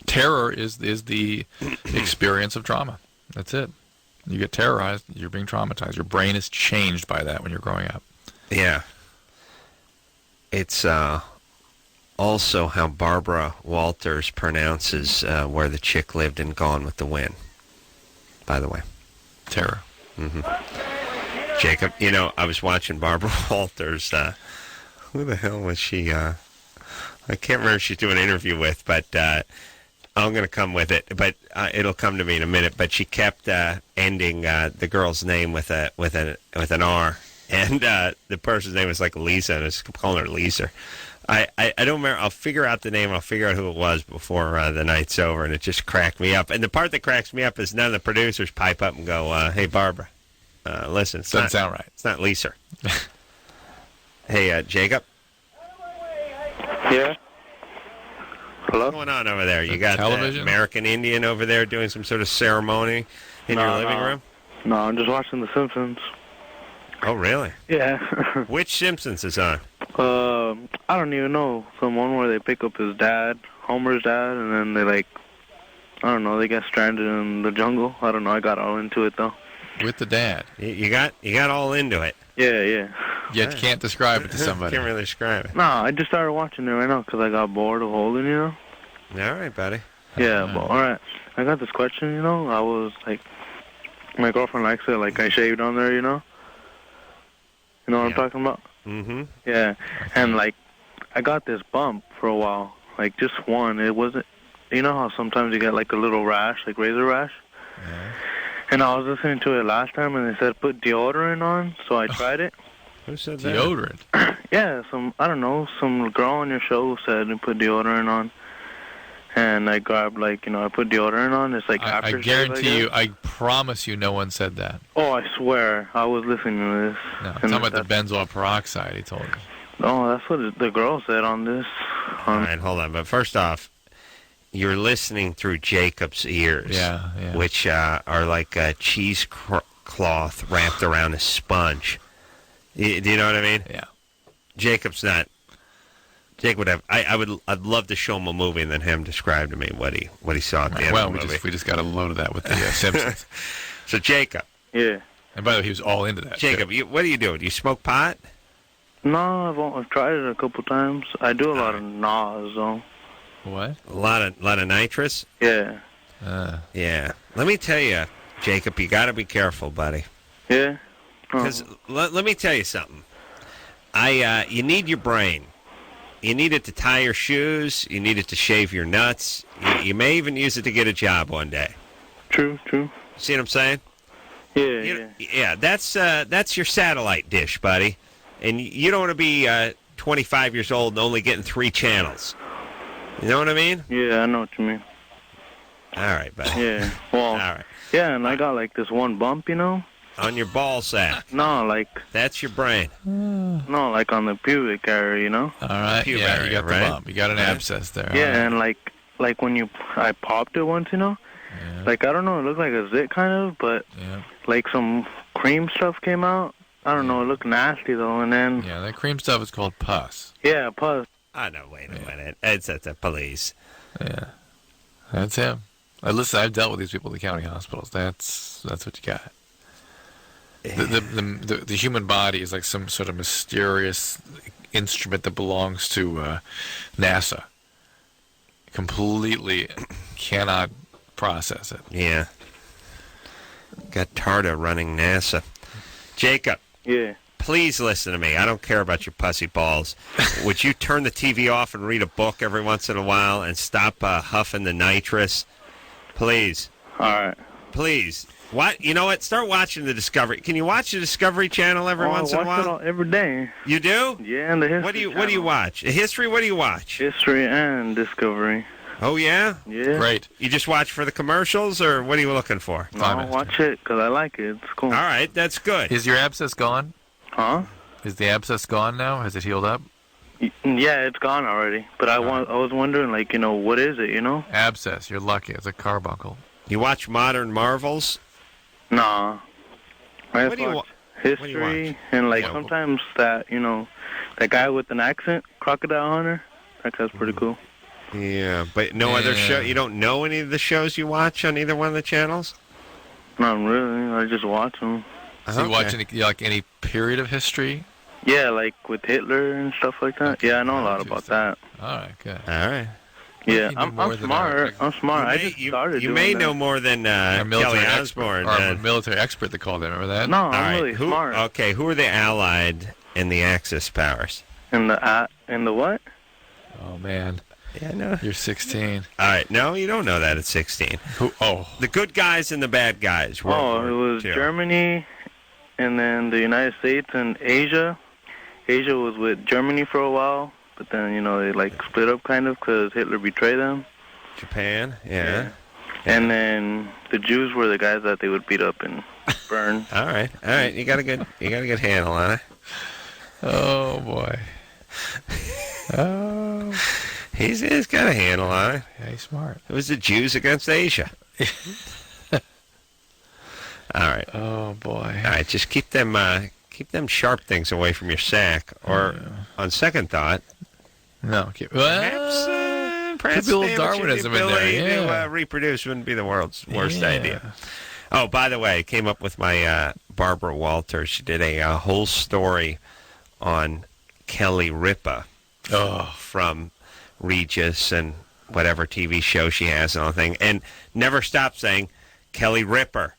Speaker 4: terror is the experience of trauma. That's it. You get terrorized, you're being traumatized. Your brain is changed by that when you're growing up.
Speaker 3: yeah. It's also how Barbara Walters pronounces where the chick lived in Gone with the Wind, by the way.
Speaker 4: Terror.
Speaker 3: Jacob, I was watching Barbara Walters. Who the hell was she? I can't remember who she's doing an interview with, but I'm going to come with it. But it'll come to me in a minute. But she kept ending the girl's name with an R, and the person's name was like Lisa, and I just kept calling her Lisa. I don't remember. I'll figure out the name. I'll figure out who it was before the night's over, and it just cracked me up. And the part that cracks me up is none of the producers pipe up and go, "Hey, Barbara, listen,
Speaker 4: Doesn't sound right.
Speaker 3: It's not Lisa." Hey, Jacob.
Speaker 7: Yeah. Hello?
Speaker 3: What's going on over there? You got
Speaker 4: television?
Speaker 3: the American Indian over there doing some sort of ceremony in your living room?
Speaker 7: No, I'm just watching The Simpsons.
Speaker 3: Oh, really?
Speaker 7: Yeah.
Speaker 3: Which Simpsons is on?
Speaker 7: I don't even know. Someone where they pick up his dad, Homer's dad, and then they I don't know, they get stranded in the jungle. I don't know. I got all into it though.
Speaker 4: With the dad.
Speaker 3: You got all into it.
Speaker 7: Yeah.
Speaker 4: Yet you can't describe it to somebody.
Speaker 3: Can't really describe it.
Speaker 7: No, I just started watching it right now because I got bored of holding,
Speaker 3: All right, buddy.
Speaker 7: Yeah, but all right. I got this question, I was my girlfriend likes it, I shaved on there, You know what I'm talking about?
Speaker 3: Mm-hmm.
Speaker 7: Yeah, and I
Speaker 14: I got this bump for a while, like just one. It wasn't, you know how sometimes you get like a little rash, like razor rash?
Speaker 4: Yeah.
Speaker 14: And I was listening to it last time, and they said put deodorant on, so I tried it.
Speaker 3: Who said that?
Speaker 4: Deodorant?
Speaker 14: Yeah, I don't know, some girl on your show said to put deodorant on. And I grabbed, like, I put deodorant on. It's like
Speaker 4: I
Speaker 14: aftershave,
Speaker 4: guarantee you, I promise you no one said that.
Speaker 14: Oh, I swear. I was listening to this.
Speaker 4: No, I'm talking about the benzoyl peroxide, he told me.
Speaker 14: Oh, that's what the girl said on this.
Speaker 3: All right, hold on. But first off, you're listening through Jacob's ears, which are like a cheesecloth wrapped around a sponge. Do you know what I mean?
Speaker 4: Yeah.
Speaker 3: Jacob's not. Jake would have. I'd love to show him a movie and then have him describe to me what he saw at the end of the movie.
Speaker 4: We just got a load of that with the Simpsons.
Speaker 3: So Jacob.
Speaker 14: Yeah.
Speaker 4: And by the way, he was all into that.
Speaker 3: Jacob, what do you do? Do you smoke pot?
Speaker 14: No, I've tried it a couple times. I do a lot of NOS, though.
Speaker 4: What?
Speaker 3: A lot of nitrous?
Speaker 14: Yeah.
Speaker 3: Yeah. Let me tell you, Jacob, you got to be careful, buddy.
Speaker 14: Yeah?
Speaker 3: Because let me tell you something. You need your brain. You need it to tie your shoes. You need it to shave your nuts. You may even use it to get a job one day.
Speaker 14: True.
Speaker 3: See what I'm saying?
Speaker 14: Yeah.
Speaker 3: Yeah, that's your satellite dish, buddy. And you don't want to be 25 years old and only getting 3 channels. You know what I mean?
Speaker 14: Yeah, I know what you mean.
Speaker 3: All right, buddy.
Speaker 14: Yeah, well,
Speaker 3: all right.
Speaker 14: Yeah, and I got like this one bump,
Speaker 3: On your ball sack?
Speaker 14: No, like...
Speaker 3: That's your brain.
Speaker 14: No, like on the pubic area,
Speaker 4: All right,
Speaker 3: Pubic
Speaker 4: yeah,
Speaker 3: area,
Speaker 4: you got
Speaker 3: right?
Speaker 4: the bump. You got an abscess there.
Speaker 14: Yeah, and like when I popped it once, like, I don't know, it looked like a zit kind of, but like some cream stuff came out. I don't know, it looked nasty though, and then...
Speaker 4: Yeah, that cream stuff is called pus.
Speaker 14: Yeah, pus.
Speaker 3: Oh, no, wait a minute. It's at the police.
Speaker 4: Yeah, that's him. Listen, I've dealt with these people at the county hospitals. That's what you got. The human body is like some sort of mysterious instrument that belongs to NASA. Completely cannot process it.
Speaker 3: Yeah. Got Tarda running NASA. Jacob.
Speaker 14: Yeah.
Speaker 3: Please listen to me. I don't care about your pussy balls. Would you turn the TV off and read a book every once in a while and stop huffing the nitrous? Please.
Speaker 14: All right.
Speaker 3: Please. What? You know what? Start watching the Discovery. Can you watch the Discovery Channel every once in a while?
Speaker 14: I watch it every day.
Speaker 3: You do?
Speaker 14: Yeah, and the History
Speaker 3: What do you watch? History? What do you watch?
Speaker 14: History and Discovery.
Speaker 3: Oh, yeah?
Speaker 14: Yeah.
Speaker 4: Great.
Speaker 3: You just watch for the commercials, or what are you looking for?
Speaker 14: No, I watch it because I like it. It's cool.
Speaker 3: All right, that's good.
Speaker 4: Is your abscess gone?
Speaker 14: Huh?
Speaker 4: Is the abscess gone now? Has it healed up?
Speaker 14: Yeah, it's gone already. But I was wondering, like, what is it,
Speaker 4: Abscess. You're lucky. It's a carbuncle.
Speaker 3: You watch Modern Marvels?
Speaker 14: Nah. I
Speaker 3: What do you
Speaker 14: watch history and, like, sometimes that, that guy with an accent, Crocodile Hunter, that guy's pretty cool.
Speaker 3: Yeah, but no other show? You don't know any of the shows you watch on either one of the channels?
Speaker 14: Not really. I just watch them.
Speaker 4: So you watch any period of history?
Speaker 14: Yeah, like with Hitler and stuff like that. Okay. Yeah, I know a lot about that.
Speaker 4: All right, good.
Speaker 3: All right.
Speaker 14: Yeah, I'm smart. I'm smart. I just started
Speaker 3: You
Speaker 14: doing
Speaker 3: may
Speaker 14: that.
Speaker 3: know more than Kelly Osbourne.
Speaker 4: Or a military expert, they called him. Remember that?
Speaker 14: No, I'm really smart.
Speaker 3: Okay, who are the Allied and the Axis powers?
Speaker 14: And the what?
Speaker 4: Oh, man.
Speaker 3: Yeah, I know.
Speaker 4: You're 16.
Speaker 3: All right. No, you don't know that at 16.
Speaker 4: Who? Oh.
Speaker 3: The good guys and the bad guys.
Speaker 14: It was Germany, and then the United States and Asia. Asia was with Germany for a while, but then, they, split up kind of because Hitler betrayed them.
Speaker 3: Japan, yeah.
Speaker 14: And then the Jews were the guys that they would beat up and burn.
Speaker 3: All right. You got a good handle on it.
Speaker 4: Oh, boy. Oh.
Speaker 3: He's got a handle on it.
Speaker 4: Yeah, he's smart.
Speaker 3: It was the Jews against Asia. All right.
Speaker 4: Oh, boy.
Speaker 3: All right, just keep them sharp things away from your sack. Or, on second thought,
Speaker 4: perhaps
Speaker 3: could
Speaker 4: be a little Darwinism in there. Yeah.
Speaker 3: To reproduce wouldn't be the world's worst idea. Oh, by the way, I came up with my Barbara Walters. She did a whole story on Kelly Ripa from Regis and whatever TV show she has and all thing, and never stopped saying Kelly Ripper.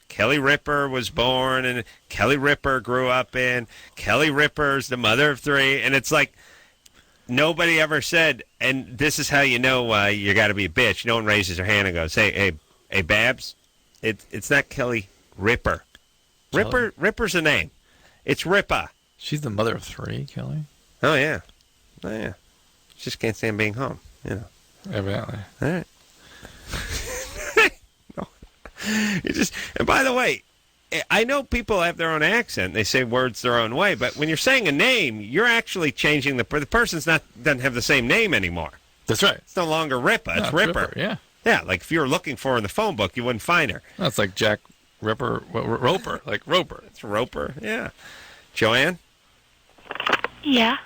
Speaker 3: Kelly Ripper was born, and Kelly Ripper grew up in. Kelly Ripper's the mother of 3, and it's like nobody ever said, and this is how you know you got to be a bitch. No one raises their hand and goes, hey, Babs, it's not Kelly Ripper. Ripper's a name. It's Rippa.
Speaker 4: She's the mother of 3, Kelly.
Speaker 3: Oh yeah. She just can't stand being home.
Speaker 4: Evidently.
Speaker 3: All right. No. And by the way, I know people have their own accent. They say words their own way, but when you're saying a name, you're actually changing the person's doesn't have the same name anymore.
Speaker 4: That's right.
Speaker 3: It's no longer Rippa. It's Ripper.
Speaker 4: Yeah.
Speaker 3: Yeah, like if you were looking for her in the phone book, you wouldn't find her.
Speaker 4: That's like Jack Ripper, Roper, like Roper.
Speaker 3: It's Roper, yeah. Joanne?
Speaker 15: Yeah.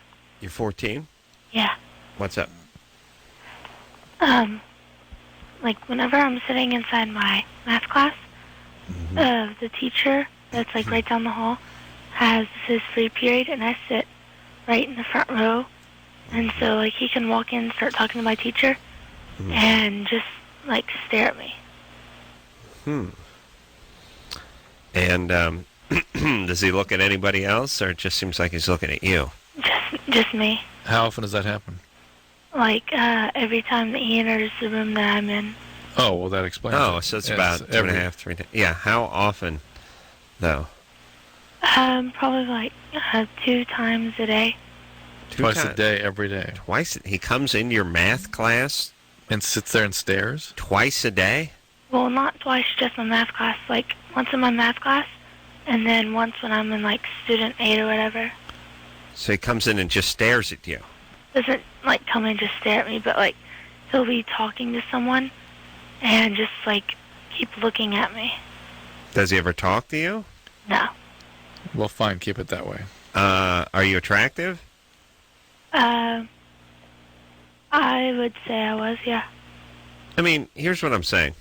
Speaker 3: You're 14?
Speaker 15: Yeah.
Speaker 3: What's up?
Speaker 15: Like whenever I'm sitting inside my math class, the teacher that's like right down the hall has his free period, and I sit right in the front row, and so like he can walk in and start talking to my teacher, and just like stare at me.
Speaker 3: And does he look at anybody else, or it just seems like he's looking at you?
Speaker 15: Just me.
Speaker 4: How often does that happen?
Speaker 15: Like every time that he enters the room that I'm in.
Speaker 4: Oh, well, that explains it.
Speaker 3: Oh, so it's about 2.5, 3 days. Yeah, how often, though?
Speaker 15: Probably like 2 times a day.
Speaker 4: Twice a day, every day.
Speaker 3: Twice? He comes in your math class?
Speaker 4: And sits there and stares?
Speaker 3: Twice a day?
Speaker 15: Well, not twice, just my math class. Like once in my math class, and then once when I'm in like student 8 or whatever.
Speaker 3: So he comes in and just stares at you?
Speaker 15: Doesn't like come in and just stare at me, but like he'll be talking to someone and just like keep looking at me.
Speaker 3: Does he ever talk to you?
Speaker 15: No.
Speaker 4: Well, fine, keep it that way.
Speaker 3: Are you attractive?
Speaker 15: I would say I was, yeah.
Speaker 3: I mean, here's what I'm saying.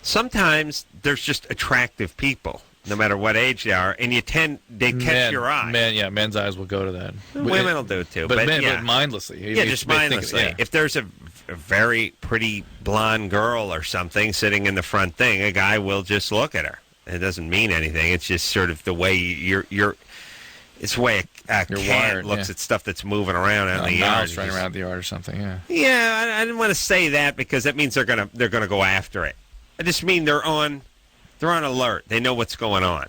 Speaker 3: Sometimes there's just attractive people, no matter what age they are, and they catch your eye.
Speaker 4: Men's eyes will go to that.
Speaker 3: Women will do it too.
Speaker 4: But mindlessly.
Speaker 3: Yeah, just mindlessly. If there's a very pretty blonde girl or something sitting in the front thing, a guy will just look at her. It doesn't mean anything. It's just sort of the way it's the way a cat
Speaker 4: wired,
Speaker 3: looks at stuff that's moving around out in the yard.
Speaker 4: Running around the yard or something, yeah.
Speaker 3: Yeah, I didn't want to say that because that means they're gonna go after it. I just mean they're on alert. They know what's going on.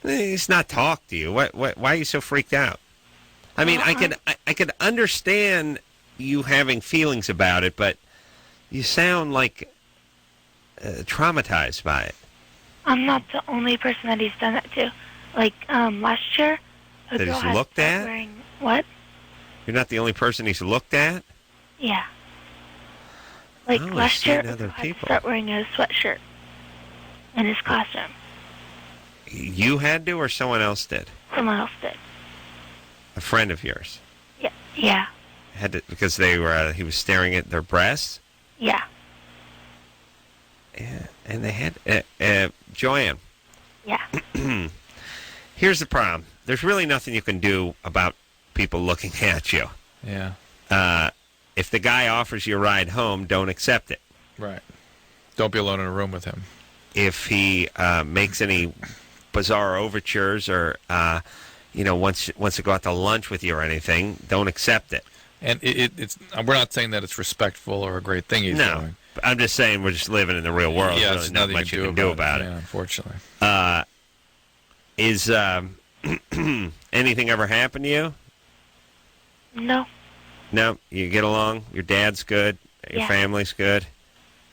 Speaker 3: He's not talk to you. Why are you so freaked out? I mean, I could understand you having feelings about it, but you sound like traumatized by it.
Speaker 15: I'm not the only person that he's done that to. Like last year, a
Speaker 3: that
Speaker 15: girl
Speaker 3: he's
Speaker 15: had
Speaker 3: looked at.
Speaker 15: wearing what?
Speaker 3: You're not the only person he's looked at.
Speaker 15: Yeah. Like
Speaker 3: Oh,
Speaker 15: last
Speaker 3: I've
Speaker 15: year,
Speaker 3: seen
Speaker 15: a
Speaker 3: other
Speaker 15: girl had to
Speaker 3: people.
Speaker 15: start wearing a sweatshirt in his classroom.
Speaker 3: You had to, or someone else did?
Speaker 15: Someone else did.
Speaker 3: A friend of yours
Speaker 15: Yeah.
Speaker 3: had to because he was staring at their breasts.
Speaker 15: Yeah.
Speaker 3: Yeah, and they had Joanne.
Speaker 15: Yeah.
Speaker 3: Here's the problem. There's really nothing you can do about people looking at you.
Speaker 4: Yeah.
Speaker 3: If the guy offers you a ride home, don't accept it.
Speaker 4: Right. Don't be alone in a room with him.
Speaker 3: If he makes any bizarre overtures or wants to go out to lunch with you or anything, don't accept it.
Speaker 4: And it's we're not saying that it's respectful or a great thing he's doing.
Speaker 3: I'm just saying we're just living in the real world.
Speaker 4: Yeah,
Speaker 3: There's really not much you can do about it.
Speaker 4: Yeah, unfortunately.
Speaker 3: Is anything ever happened to you?
Speaker 15: No.
Speaker 3: No, you get along. Your dad's good. Your
Speaker 15: Yeah.
Speaker 3: family's good.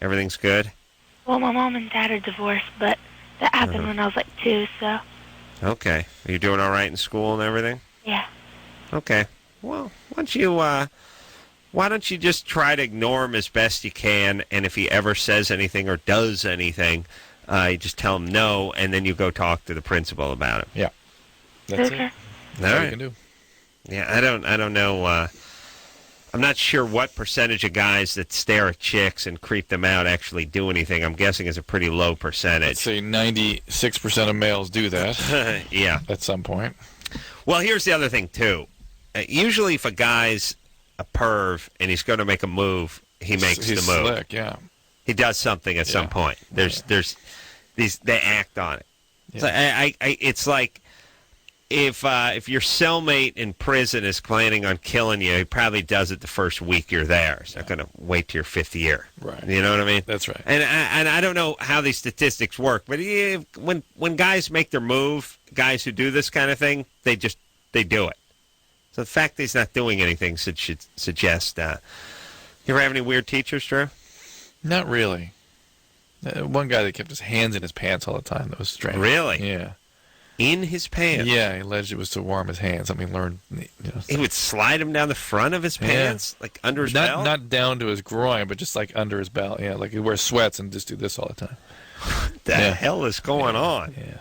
Speaker 3: Everything's good.
Speaker 15: Well, my mom and dad are divorced, but that happened when I was like 2, so
Speaker 3: Okay. Are you doing all right in school and everything?
Speaker 15: yeah.
Speaker 3: Okay. Well, why don't you just try to ignore him as best you can, and if he ever says anything or does anything, you just tell him no, and then you go talk to the principal about it.
Speaker 4: Yeah. That's
Speaker 15: Okay.
Speaker 4: it. That's all you can do.
Speaker 3: Yeah, I don't know. I'm not sure what percentage of guys that stare at chicks and creep them out actually do anything. I'm guessing it's a pretty low percentage.
Speaker 4: Let's say 96% of males do that.
Speaker 3: Yeah.
Speaker 4: At some point.
Speaker 3: Well, here's the other thing, too. Usually if a guy's a perv and he's going to make a move, he makes
Speaker 4: He's
Speaker 3: the move.
Speaker 4: Slick, yeah.
Speaker 3: He does something at some point. There's these, they act on it.
Speaker 4: Yeah.
Speaker 3: So it's like if your cellmate in prison is planning on killing you, he probably does it the first week you're there. He's not going to wait till your fifth year.
Speaker 4: Right.
Speaker 3: You know what I mean?
Speaker 4: That's right.
Speaker 3: And I don't know how these statistics work, but when guys make their move, guys who do this kind of thing, they do it. So the fact that he's not doing anything should suggest. You ever have any weird teachers, Drew?
Speaker 4: Not really. One guy that kept his hands in his pants all the time. That was strange.
Speaker 3: Really?
Speaker 4: Yeah.
Speaker 3: In his pants?
Speaker 4: Yeah, he alleged it was to warm his hands. Something he learned.
Speaker 3: He would slide him down the front of his pants, like under his belt?
Speaker 4: Not down to his groin, but just like under his belt. Yeah, like he'd wear sweats and just do this all the time.
Speaker 3: What the hell is going on?
Speaker 4: Yeah.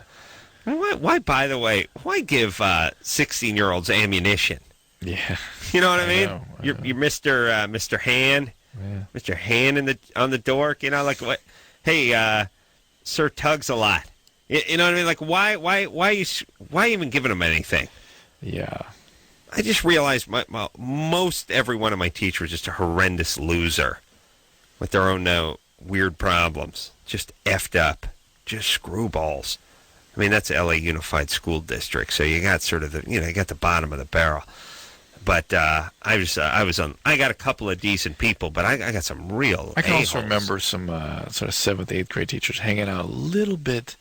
Speaker 3: Why, by the way, why give 16-year-olds ammunition?
Speaker 4: Yeah.
Speaker 3: You know what I mean?
Speaker 4: know.
Speaker 3: You're Mr. Hand.
Speaker 4: Yeah.
Speaker 3: Mr. Hand on the dork, like what? Hey, Sir Tugs a lot. You know what I mean? Like why even giving them anything?
Speaker 4: Yeah.
Speaker 3: I just realized most every one of my teachers was just a horrendous loser with their own weird problems, just effed up, just screwballs. I mean, that's LA Unified School District, so you got sort of you got the bottom of the barrel. But I got a couple of decent people, but I got some real.
Speaker 4: I can
Speaker 3: a-holes.
Speaker 4: also remember some sort of 7th, 8th grade teachers hanging out a little bit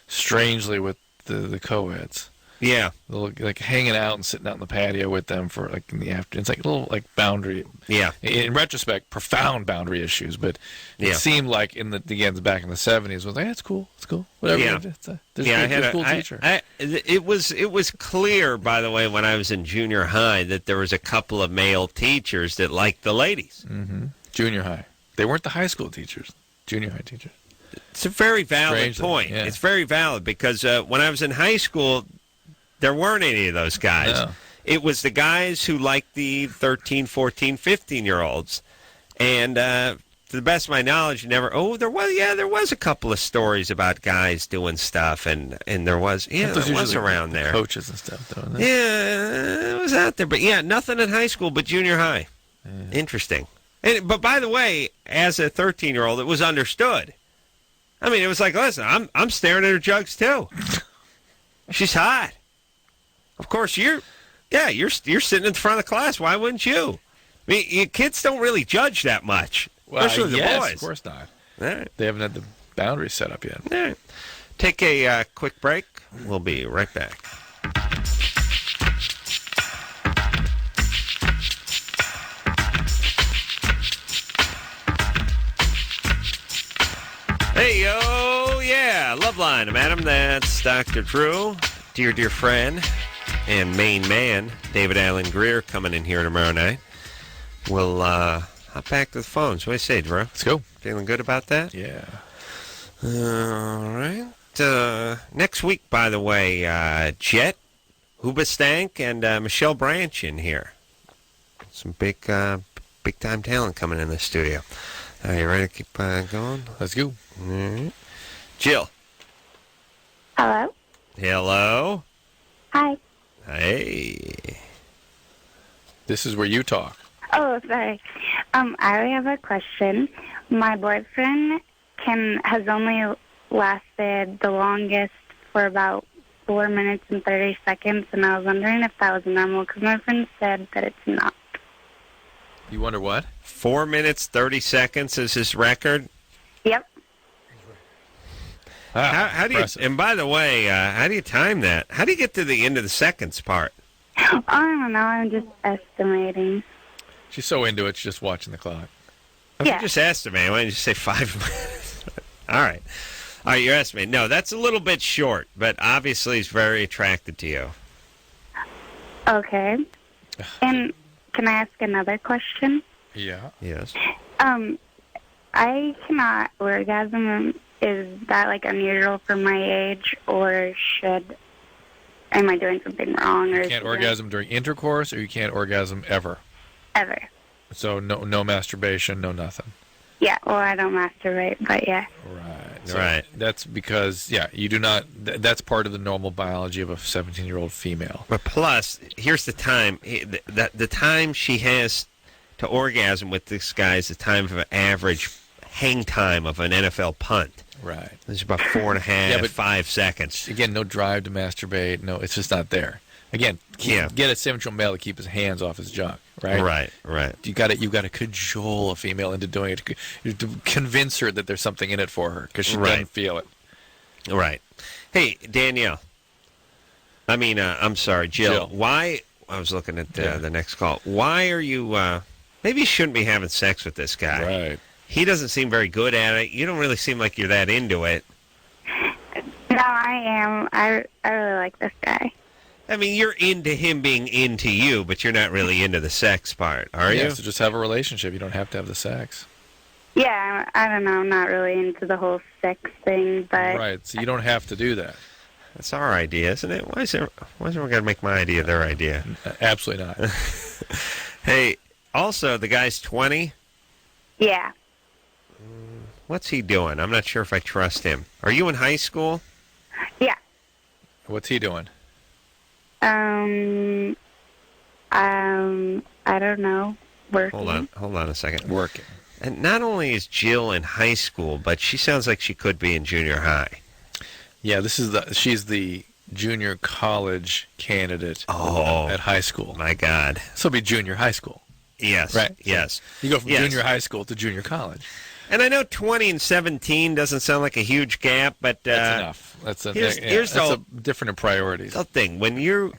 Speaker 4: strangely with the co-eds.
Speaker 3: Yeah.
Speaker 4: Like hanging out and sitting out in the patio with them for like in the afternoon. It's like a little like boundary.
Speaker 3: Yeah.
Speaker 4: In retrospect, profound boundary issues, but it seemed like back in the 70s was like, it's cool, whatever.
Speaker 3: Yeah.
Speaker 4: There's a cool teacher.
Speaker 3: It was clear, by the way, when I was in junior high that there was a couple of male teachers that liked the ladies.
Speaker 4: Mm-hmm. Junior high. They weren't the high school teachers. Junior high teachers.
Speaker 3: It's a very valid
Speaker 4: Strangely,
Speaker 3: point.
Speaker 4: yeah.
Speaker 3: It's very valid because when I was in high school, there weren't any of those guys.
Speaker 4: No.
Speaker 3: It was the guys who liked the 13, 14, 15-year-olds. And to the best of my knowledge, there was a couple of stories about guys doing stuff, and there was around there.
Speaker 4: Coaches and stuff, though.
Speaker 3: Yeah, it was out there. But, nothing in high school but junior high. Yeah. Interesting. But, by the way, as a 13-year-old, it was understood. I mean, it was like, listen, I'm staring at her jugs, too. She's hot. Of course, you're sitting in the front of the class. Why wouldn't you? I mean, kids don't really judge that much, especially the boys.
Speaker 4: Of course not.
Speaker 3: All right.
Speaker 4: They haven't had the boundaries set up yet.
Speaker 3: All right. Take a quick break. We'll be right back. Hey, yo, yeah, Loveline. I'm Adam. That's Dr. Drew. Dear friend and main man, David Allen Greer, coming in here tomorrow night. We'll hop back to the phones. What do you say, Drew?
Speaker 4: Let's go.
Speaker 3: Feeling good about that?
Speaker 4: Yeah.
Speaker 3: All right. Next week, by the way, Jet, Hoobastank, and Michelle Branch in here. Some big-time talent coming in the studio. Are you ready to keep going?
Speaker 4: Let's go.
Speaker 3: All right. Jill.
Speaker 5: Hello?
Speaker 3: Hello.
Speaker 5: Hi.
Speaker 3: Hey.
Speaker 4: This is where you talk.
Speaker 5: Oh, sorry. I have a question. My boyfriend has only lasted the longest for about 4 minutes and 30 seconds, and I was wondering if that was normal, because my friend said that it's not.
Speaker 4: You wonder what?
Speaker 3: 4 minutes, 30 seconds is his record?
Speaker 5: Yep.
Speaker 3: How do you? And by the way, how do you time that? How do you get to the end of the seconds part?
Speaker 5: I don't know. I'm just estimating.
Speaker 4: She's so into it, she's just watching the clock.
Speaker 3: If you just estimate, why don't you just say 5 minutes? All right. All right, you're estimating. No, that's a little bit short, but obviously he's very attracted to you.
Speaker 5: Okay. And can I ask another question?
Speaker 4: Yeah.
Speaker 3: Yes.
Speaker 5: I cannot orgasm. Is that like unusual for my age, or am I doing something wrong? Or
Speaker 4: you can't orgasm during intercourse, or you can't orgasm ever?
Speaker 5: Ever.
Speaker 4: So no masturbation, no nothing.
Speaker 5: Yeah, well, I don't masturbate, but yeah.
Speaker 4: Right. So
Speaker 3: right.
Speaker 4: That's because, you do not, that's part of the normal biology of a 17-year-old female.
Speaker 3: But plus, here's the time. The time she has to orgasm with this guy is the time of an average hang time of an NFL punt.
Speaker 4: Right.
Speaker 3: It's about 4.5, 5 seconds.
Speaker 4: Again, no drive to masturbate. No, it's just not there. Again, get a 7-year-old male to keep his hands off his junk, right?
Speaker 3: Right.
Speaker 4: You got to cajole a female into doing it, to convince her that there's something in it for her because she doesn't feel it.
Speaker 3: Right. Hey, Danielle. I'm sorry, Jill. Why? I was looking at the next call. Why are you? Maybe you shouldn't be having sex with this guy.
Speaker 4: Right.
Speaker 3: He doesn't seem very good at it. You don't really seem like you're that into it.
Speaker 5: No, I am. I really like this guy.
Speaker 3: I mean, you're into him being into you, but you're not really into the sex part, are you?
Speaker 4: Yeah, so just have a relationship. You don't have to have the sex.
Speaker 5: Yeah, I don't know. I'm not really into the whole sex thing, but...
Speaker 4: Right, so you don't have to do that.
Speaker 3: That's our idea, isn't it? Why is everyone got to make my idea their idea?
Speaker 4: Absolutely not.
Speaker 3: Hey, also, the guy's 20?
Speaker 5: Yeah.
Speaker 3: What's he doing? I'm not sure if I trust him. Are you in high school?
Speaker 5: Yeah.
Speaker 4: What's he doing?
Speaker 5: I don't know. Working.
Speaker 3: Hold on a second.
Speaker 4: Working.
Speaker 3: And not only is Jill in high school, but she sounds like she could be in junior high.
Speaker 4: Yeah, she's the junior college candidate at high school.
Speaker 3: My God.
Speaker 4: So it'll be junior high school.
Speaker 3: Yes.
Speaker 4: Right?
Speaker 3: Yes.
Speaker 4: You go from junior high school to junior college.
Speaker 3: And I know 20 and 17 doesn't sound like a huge gap, but...
Speaker 4: that's enough. That's different in priorities.
Speaker 3: The thing. When you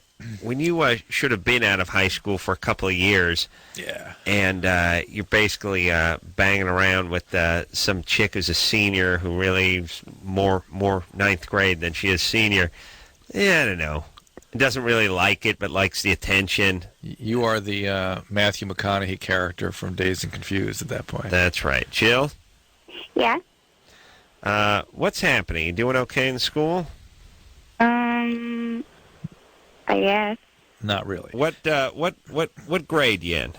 Speaker 3: should have been out of high school for a couple of years...
Speaker 4: Yeah.
Speaker 3: And you're basically banging around with some chick who's a senior who really is more ninth grade than she is senior. Yeah, I don't know. Doesn't really like it, but likes the attention.
Speaker 4: You are the Matthew McConaughey character from Dazed and Confused at that point.
Speaker 3: That's right. Jill?
Speaker 5: Yeah?
Speaker 3: What's happening? You doing okay in school?
Speaker 5: I guess.
Speaker 3: Not really. What grade you in?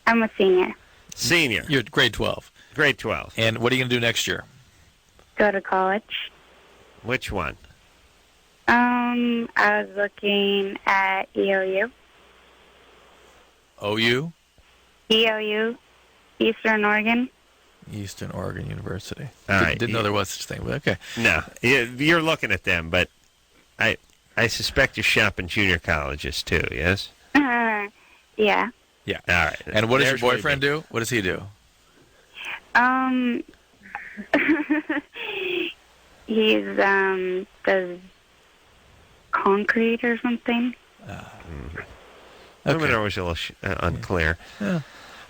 Speaker 5: I'm a senior.
Speaker 3: Senior.
Speaker 4: You're grade 12.
Speaker 3: Grade 12.
Speaker 4: And what are you going to do next year?
Speaker 5: Go to college.
Speaker 3: Which one?
Speaker 5: I was looking at EOU.
Speaker 4: OU?
Speaker 5: EOU, Eastern Oregon.
Speaker 4: Eastern Oregon University.
Speaker 3: All right.
Speaker 4: Didn't know there was such a thing, but okay.
Speaker 3: No, you're looking at them, but I suspect you're shopping junior colleges too, yes?
Speaker 5: Yeah.
Speaker 4: Yeah.
Speaker 3: All right.
Speaker 4: And what does your boyfriend do? What does he do?
Speaker 5: He's does concrete or something.
Speaker 3: Women are always a little unclear.
Speaker 4: Yeah.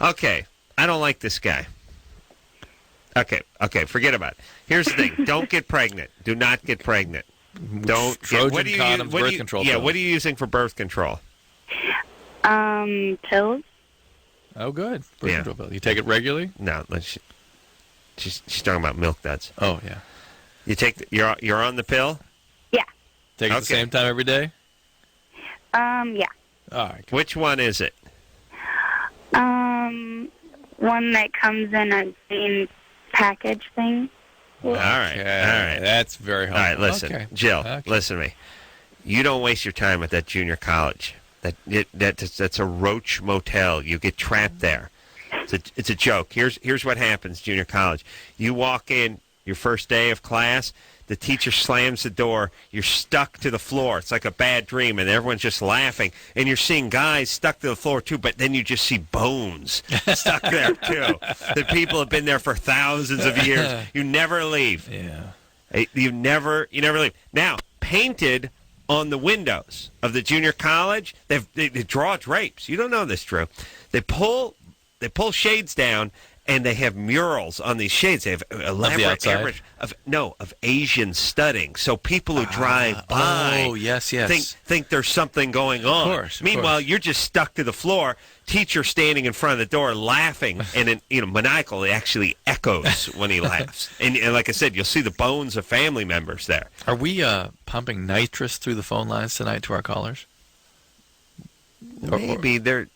Speaker 3: Okay, I don't like this guy. Okay, forget about it. Here's the thing: don't get pregnant. Do not get pregnant. Don't.
Speaker 4: Trojan condoms, birth control.
Speaker 3: Yeah, what are you using for birth control?
Speaker 5: Pills.
Speaker 4: Oh, good. Birth control pills. You take it regularly?
Speaker 3: No, she's talking about milk duds.
Speaker 4: Oh, yeah.
Speaker 3: You take you're on the pill?
Speaker 5: Yeah.
Speaker 4: Take it at the same time every day?
Speaker 5: Yeah.
Speaker 4: All right.
Speaker 3: Which one is it?
Speaker 5: One that comes in a green package thing.
Speaker 3: All right.
Speaker 4: That's very helpful.
Speaker 3: All right, listen, Jill, listen to me. You don't waste your time at that junior college. That's a roach motel. You get trapped there. It's a joke. Here's what happens, junior college. You walk in your first day of class, the teacher slams the door, you're stuck to the floor. It's like a bad dream, and everyone's just laughing. And you're seeing guys stuck to the floor, too, but then you just see bones stuck there, too. The people have been there for thousands of years. You never leave.
Speaker 4: Yeah.
Speaker 3: You never leave. Now, painted on the windows of the junior college, they draw drapes. You don't know this, Drew. They pull shades down, and they have murals on these shades. They have elaborate of Asian studding. So people who drive by think there's something going on.
Speaker 4: Of course.
Speaker 3: Meanwhile, you're just stuck to the floor. Teacher standing in front of the door laughing, and maniacal. It actually echoes when he laughs. And like I said, you'll see the bones of family members there.
Speaker 4: Are we pumping nitrous through the phone lines tonight to our callers?
Speaker 3: Maybe they're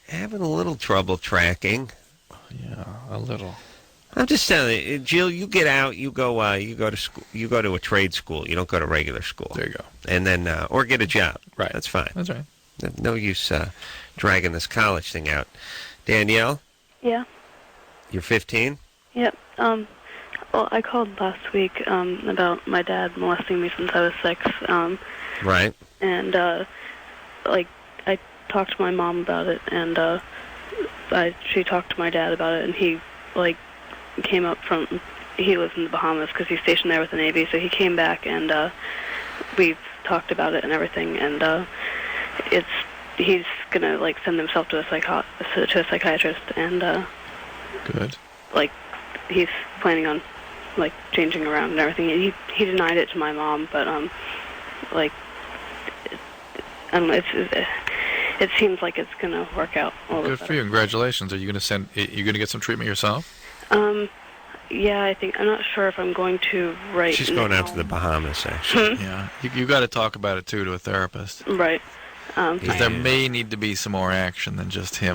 Speaker 3: having a little trouble tracking.
Speaker 4: Yeah, a little.
Speaker 3: I'm just telling you, Jill. You get out. You go to school. You go to a trade school. You don't go to regular school.
Speaker 4: There you go.
Speaker 3: And then or get a job.
Speaker 4: Right.
Speaker 3: That's fine.
Speaker 4: That's right.
Speaker 3: No use dragging this college thing out. Danielle.
Speaker 15: Yeah.
Speaker 3: You're 15?
Speaker 16: Yep. Well, I called last week about my dad molesting me since I was 6.
Speaker 3: Right.
Speaker 16: And I talked to my mom about it, and she talked to my dad about it, and he came up from. He lives in the Bahamas because he's stationed there with the Navy, so he came back, and we've talked about it and everything, and he's gonna send himself to a psychiatrist, and
Speaker 4: good.
Speaker 16: He's planning on changing around and everything. He denied it to my mom, but I don't know. It seems like it's gonna work out a little
Speaker 4: Good
Speaker 16: better.
Speaker 4: for you. Congratulations. Are you gonna get some treatment yourself?
Speaker 16: Yeah, I think I'm not sure if I'm going to right
Speaker 3: She's
Speaker 16: now.
Speaker 3: going out to the Bahamas, actually.
Speaker 4: Yeah. You got to talk about it too to a therapist.
Speaker 16: Right.
Speaker 4: Because there may need to be some more action than just him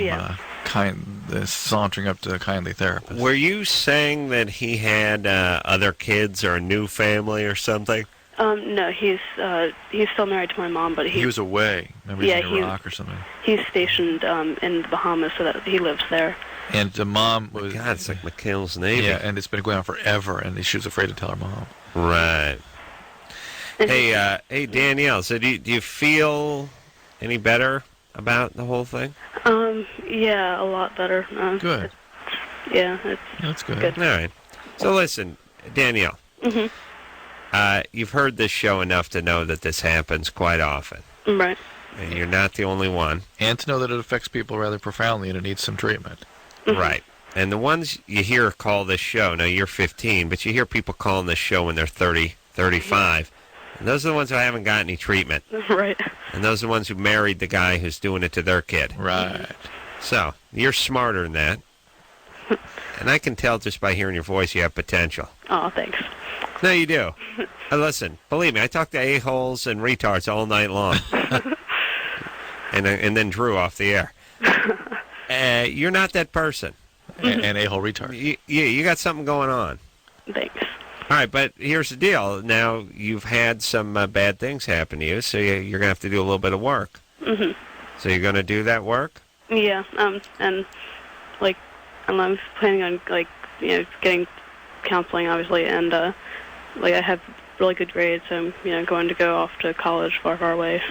Speaker 4: sauntering up to a kindly therapist.
Speaker 3: Were you saying that he had other kids or a new family or something?
Speaker 16: No, he's still married to my mom, but
Speaker 4: he was away. Remember, he's in Iraq or something.
Speaker 16: He's stationed in the Bahamas, so that he lives there.
Speaker 4: And the mom was...
Speaker 3: God, it's like McHale's Navy.
Speaker 4: Yeah, and it's been going on forever, and she was afraid to tell her mom.
Speaker 3: Right. Hey, Danielle, so do you feel any better about the whole thing?
Speaker 16: Yeah, a lot better.
Speaker 3: Good.
Speaker 4: That's good.
Speaker 3: All right. So listen, Danielle.
Speaker 16: Mm-hmm.
Speaker 3: You've heard this show enough to know that this happens quite often.
Speaker 16: Right.
Speaker 3: And you're not the only one.
Speaker 4: And to know that it affects people rather profoundly and it needs some treatment.
Speaker 16: Mm-hmm.
Speaker 3: Right. And the ones you hear call this show, now you're 15, but you hear people calling this show when they're 30, 35. And those are the ones who haven't got any treatment.
Speaker 16: Right.
Speaker 3: And those are the ones who married the guy who's doing it to their kid.
Speaker 4: Right.
Speaker 3: So, you're smarter than that. And I can tell just by hearing your voice you have potential.
Speaker 16: Oh, thanks.
Speaker 3: No, you do. Listen, believe me, I talk to a-holes and retards all night long. and then Drew off the air. You're not that person.
Speaker 4: And a-hole retard.
Speaker 3: You got something going on.
Speaker 16: Thanks.
Speaker 3: All right, but here's the deal. Now, you've had some bad things happen to you, so you're going to have to do a little bit of work.
Speaker 16: Mm-hmm.
Speaker 3: So you're going to do that work?
Speaker 16: Yeah, and I'm planning on getting counseling, obviously, and I have really good grades, so I'm going to go off to college far, far away.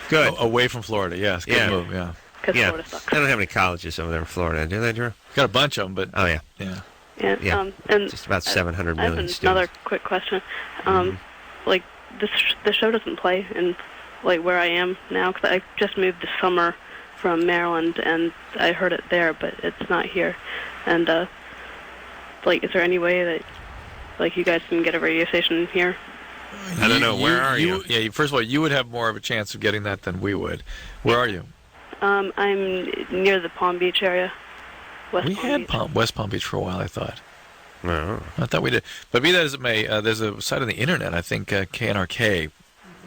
Speaker 3: Good.
Speaker 4: Away from Florida, yes. Good move, yeah.
Speaker 16: Because Florida sucks.
Speaker 3: They don't have any colleges over there in Florida, do they, Drew?
Speaker 4: Got a bunch of them, but...
Speaker 3: Oh, yeah.
Speaker 4: Yeah.
Speaker 16: Yeah, and
Speaker 3: just about 700
Speaker 16: I have
Speaker 3: million students.
Speaker 16: Another quick question. The show doesn't play in where I am now, because I just moved this summer from Maryland, and I heard it there, but it's not here. And is there any way that you guys can get a radio station here?
Speaker 3: I don't know. Where are you?
Speaker 4: Yeah, first of all, you would have more of a chance of getting that than we would. Where are you?
Speaker 16: I'm near the Palm Beach area.
Speaker 4: We had West Palm Beach for a while, I thought.
Speaker 3: No.
Speaker 4: I thought we did. But be that as it may, there's a site on the internet, I think, KNRK,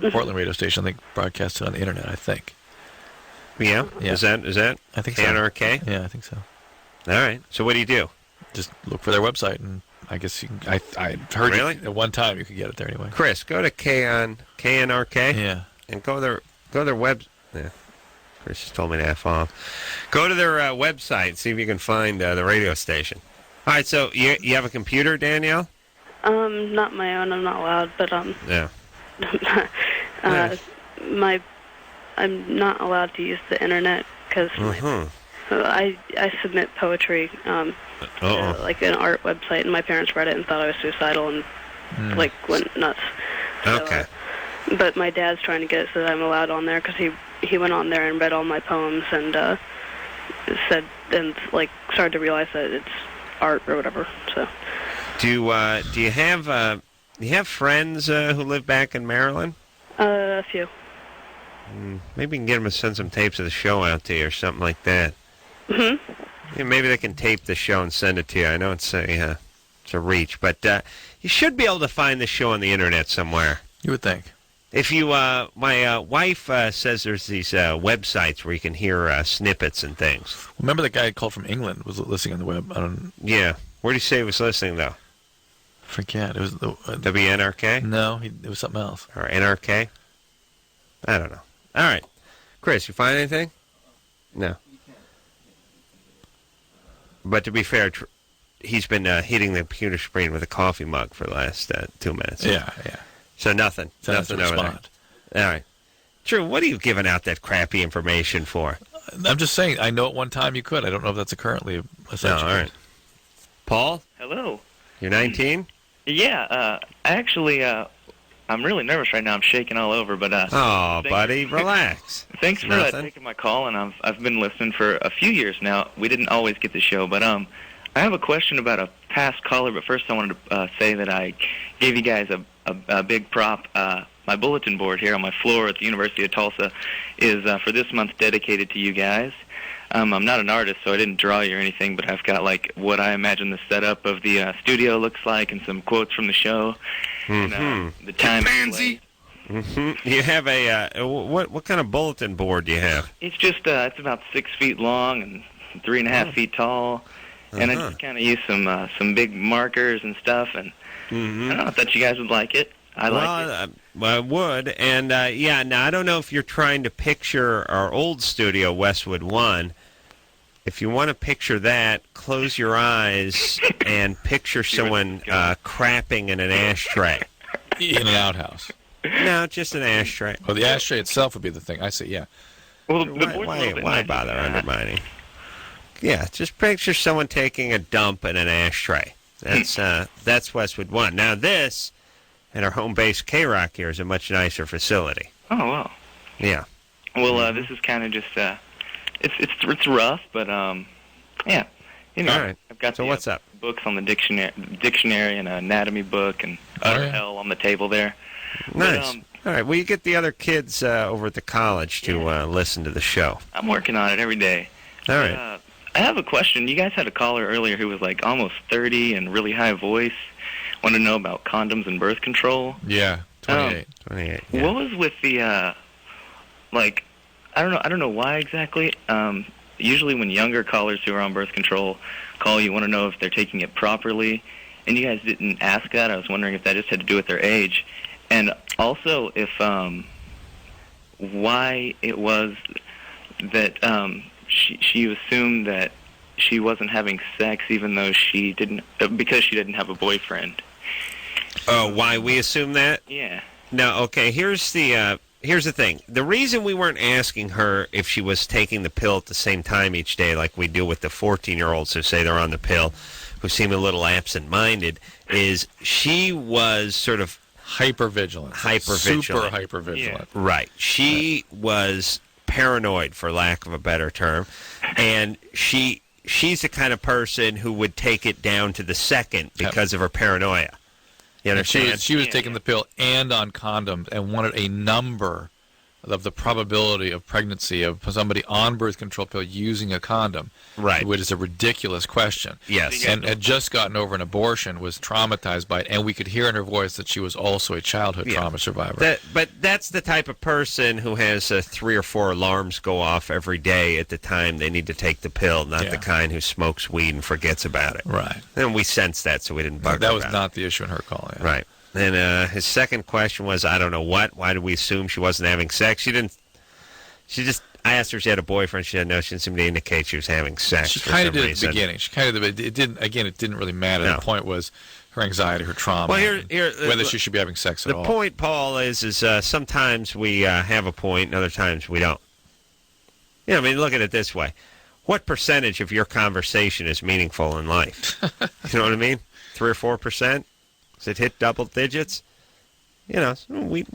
Speaker 4: Portland radio station, I think, broadcasted on the internet, I think.
Speaker 3: Yeah? Is that?
Speaker 4: I think
Speaker 3: KNRK?
Speaker 4: So. Yeah, I think so.
Speaker 3: All right. So what do you do?
Speaker 4: Just look for their website, and I guess you can, I heard at one time you could get it there anyway.
Speaker 3: Chris, go to KNRK.
Speaker 4: Yeah.
Speaker 3: And go to their web. Yeah. Chris just told me to F off. Go to their website and see if you can find the radio station. All right, so you have a computer, Danielle?
Speaker 16: Not my own. I'm not allowed, but
Speaker 3: Yeah.
Speaker 16: I'm not allowed to use the internet because I submit poetry to an art website, and my parents read it and thought I was suicidal and went nuts.
Speaker 3: Okay.
Speaker 16: So, but my dad's trying to get it so that I'm allowed on there because he went on there and read all my poems and said and started to realize that it's art or whatever. So.
Speaker 3: Do you have friends who live back in Maryland?
Speaker 16: A few.
Speaker 3: Maybe you can get them to send some tapes of the show out to you or something like that.
Speaker 16: Mm-hmm.
Speaker 3: Yeah, maybe they can tape the show and send it to you. I know it's a reach, but you should be able to find the show on the internet somewhere.
Speaker 4: You would think.
Speaker 3: If you, my wife says there's these websites where you can hear snippets and things.
Speaker 4: Remember that guy who called from England was listening on the web?
Speaker 3: Yeah. Where did he say he was listening, though?
Speaker 4: Forget. It was the
Speaker 3: WNRK?
Speaker 4: No, it was something else.
Speaker 3: Or NRK? I don't know. All right. Chris, you find anything? No. But to be fair, he's been hitting the computer screen with a coffee mug for the last 2 minutes.
Speaker 4: Yeah.
Speaker 3: So nothing.
Speaker 4: Nothing to
Speaker 3: over
Speaker 4: respond.
Speaker 3: there. All right. Drew, what are you giving out that crappy information for?
Speaker 4: I'm just saying, I know at one time you could. I don't know if that's currently a subject.
Speaker 3: All right. Paul?
Speaker 17: Hello.
Speaker 3: You're 19?
Speaker 17: Yeah, actually, I'm really nervous right now. I'm shaking all over, but
Speaker 3: buddy, relax.
Speaker 17: Thanks for taking my call, and I've been listening for a few years now. We didn't always get the show, but I have a question about a past caller. But first, I wanted to say that I gave you guys a big prop. My bulletin board here on my floor at the University of Tulsa is for this month dedicated to you guys. I'm not an artist, so I didn't draw you or anything, but I've got like what I imagine the setup of the studio looks like and some quotes from the show. And, the time.
Speaker 3: Pansy. You have a what kind of bulletin board do you have?
Speaker 17: It's just it's about 6 feet long and 3.5 feet tall, and I just kind of use some big markers and stuff. And I don't know, I thought you guys would like it. I like it.
Speaker 3: I would, and now I don't know if you're trying to picture our old studio, Westwood 1. If you want to picture that, close your eyes and picture someone crapping in an ashtray.
Speaker 4: In an outhouse.
Speaker 3: No, just an ashtray.
Speaker 4: Oh, the ashtray itself would be the thing. I see, yeah.
Speaker 17: Well,
Speaker 3: why bother undermining? Yeah, just picture someone taking a dump in an ashtray. That's Westwood 1. Now this, at our home base K-Rock here, is a much nicer facility.
Speaker 17: Oh, wow.
Speaker 3: Yeah.
Speaker 17: Well, this is kind of just, it's rough, but, yeah. You know,
Speaker 3: all right.
Speaker 17: I've got
Speaker 3: what's up?
Speaker 17: Books on the dictionary and an anatomy book and hell on the table there.
Speaker 3: Nice.
Speaker 17: But,
Speaker 3: all right. Well, you get the other kids over at the college to listen to the show.
Speaker 17: I'm working on it every day.
Speaker 3: All right.
Speaker 17: I have a question. You guys had a caller earlier who was like almost 30 and really high voice. Want to know about condoms and birth control?
Speaker 4: Yeah, 28.
Speaker 3: 28. Yeah.
Speaker 17: What was with the I don't know why exactly. Usually when younger callers who are on birth control call, you want to know if they're taking it properly, and you guys didn't ask that. I was wondering if that just had to do with their age, and also if why it was that she assumed that she wasn't having sex even though she didn't because she didn't have a boyfriend.
Speaker 3: Oh, why we assume that?
Speaker 17: Yeah.
Speaker 3: No, okay, here's the thing. The reason we weren't asking her if she was taking the pill at the same time each day like we do with the 14-year-olds who say they're on the pill, who seem a little absent-minded, is she was sort of
Speaker 4: hypervigilant. Super hypervigilant.
Speaker 3: Yeah. Right. She was paranoid, for lack of a better term, and she's the kind of person who would take it down to the second because of her paranoia. You understand?
Speaker 4: She was taking the pill and on condoms and wanted a number of the probability of pregnancy of somebody on birth control pill using a condom,
Speaker 3: right?
Speaker 4: Which is a ridiculous question.
Speaker 3: Yes,
Speaker 4: and had just gotten over an abortion, was traumatized by it, and we could hear in her voice that she was also a childhood trauma survivor.
Speaker 3: But that's the type of person who has 3 or 4 alarms go off every day at the time they need to take the pill, not the kind who smokes weed and forgets about it.
Speaker 4: Right.
Speaker 3: And we sensed that, so we didn't bug her.
Speaker 4: That was not the issue in her call. Yeah.
Speaker 3: Right. And his second question was, I don't know what. Why did we assume she wasn't having sex? I asked her if she had a boyfriend. She said no. She didn't seem to indicate she was having sex.
Speaker 4: She kind of did at the beginning. She kind of did. It didn't really matter. No. The point was her anxiety, her trauma.
Speaker 3: Well,
Speaker 4: whether she should be having sex at all.
Speaker 3: The point, Paul, is sometimes we have a point, and other times we don't. You know, I mean, look at it this way: what percentage of your conversation is meaningful in life? You know what I mean? 3 or 4%. Does it hit double digits? You know, we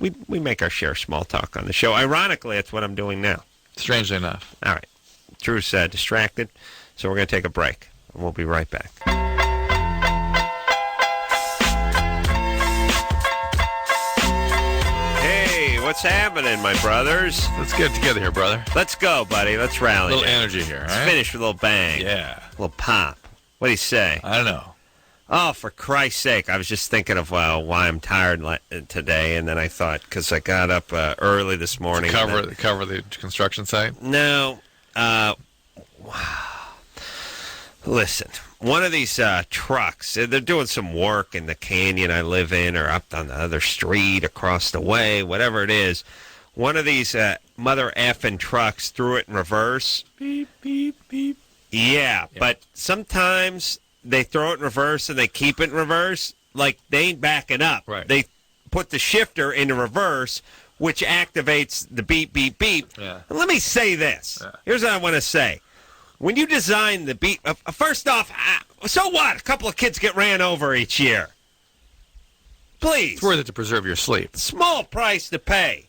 Speaker 3: make our share of small talk on the show. Ironically, that's what I'm doing now.
Speaker 4: Strangely enough.
Speaker 3: All right. Drew's distracted, so we're going to take a break, and we'll be right back. Hey, what's happening, my brothers?
Speaker 4: Let's get it together here, brother.
Speaker 3: Let's go, buddy. Let's rally.
Speaker 4: A little energy here, all right?
Speaker 3: Let's finish with a little bang.
Speaker 4: Yeah.
Speaker 3: A little pop. What do you say?
Speaker 4: I don't know.
Speaker 3: Oh, for Christ's sake. I was just thinking of why I'm tired today, and then I thought, because I got up early this morning.
Speaker 4: Cover the construction site?
Speaker 3: No. Listen, one of these trucks, they're doing some work in the canyon I live in or up on the other street across the way, whatever it is. One of these mother effing trucks threw it in reverse.
Speaker 4: Beep, beep, beep.
Speaker 3: Yeah, but sometimes they throw it in reverse and they keep it in reverse, like they ain't backing up.
Speaker 4: Right.
Speaker 3: They put the shifter into reverse, which activates the beep, beep, beep.
Speaker 4: Yeah.
Speaker 3: And let me say this. Yeah. Here's what I want to say. When you design the beep, first off, so what? A couple of kids get ran over each year. Please.
Speaker 4: It's worth it to preserve your sleep.
Speaker 3: Small price to pay.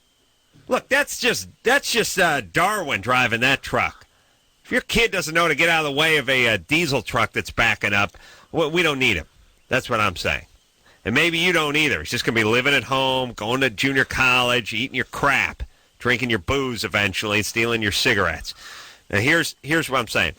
Speaker 3: Look, that's just Darwin driving that truck. If your kid doesn't know to get out of the way of a diesel truck that's backing up, we don't need him. That's what I'm saying. And maybe you don't either. He's just going to be living at home, going to junior college, eating your crap, drinking your booze eventually, stealing your cigarettes. Now, here's what I'm saying.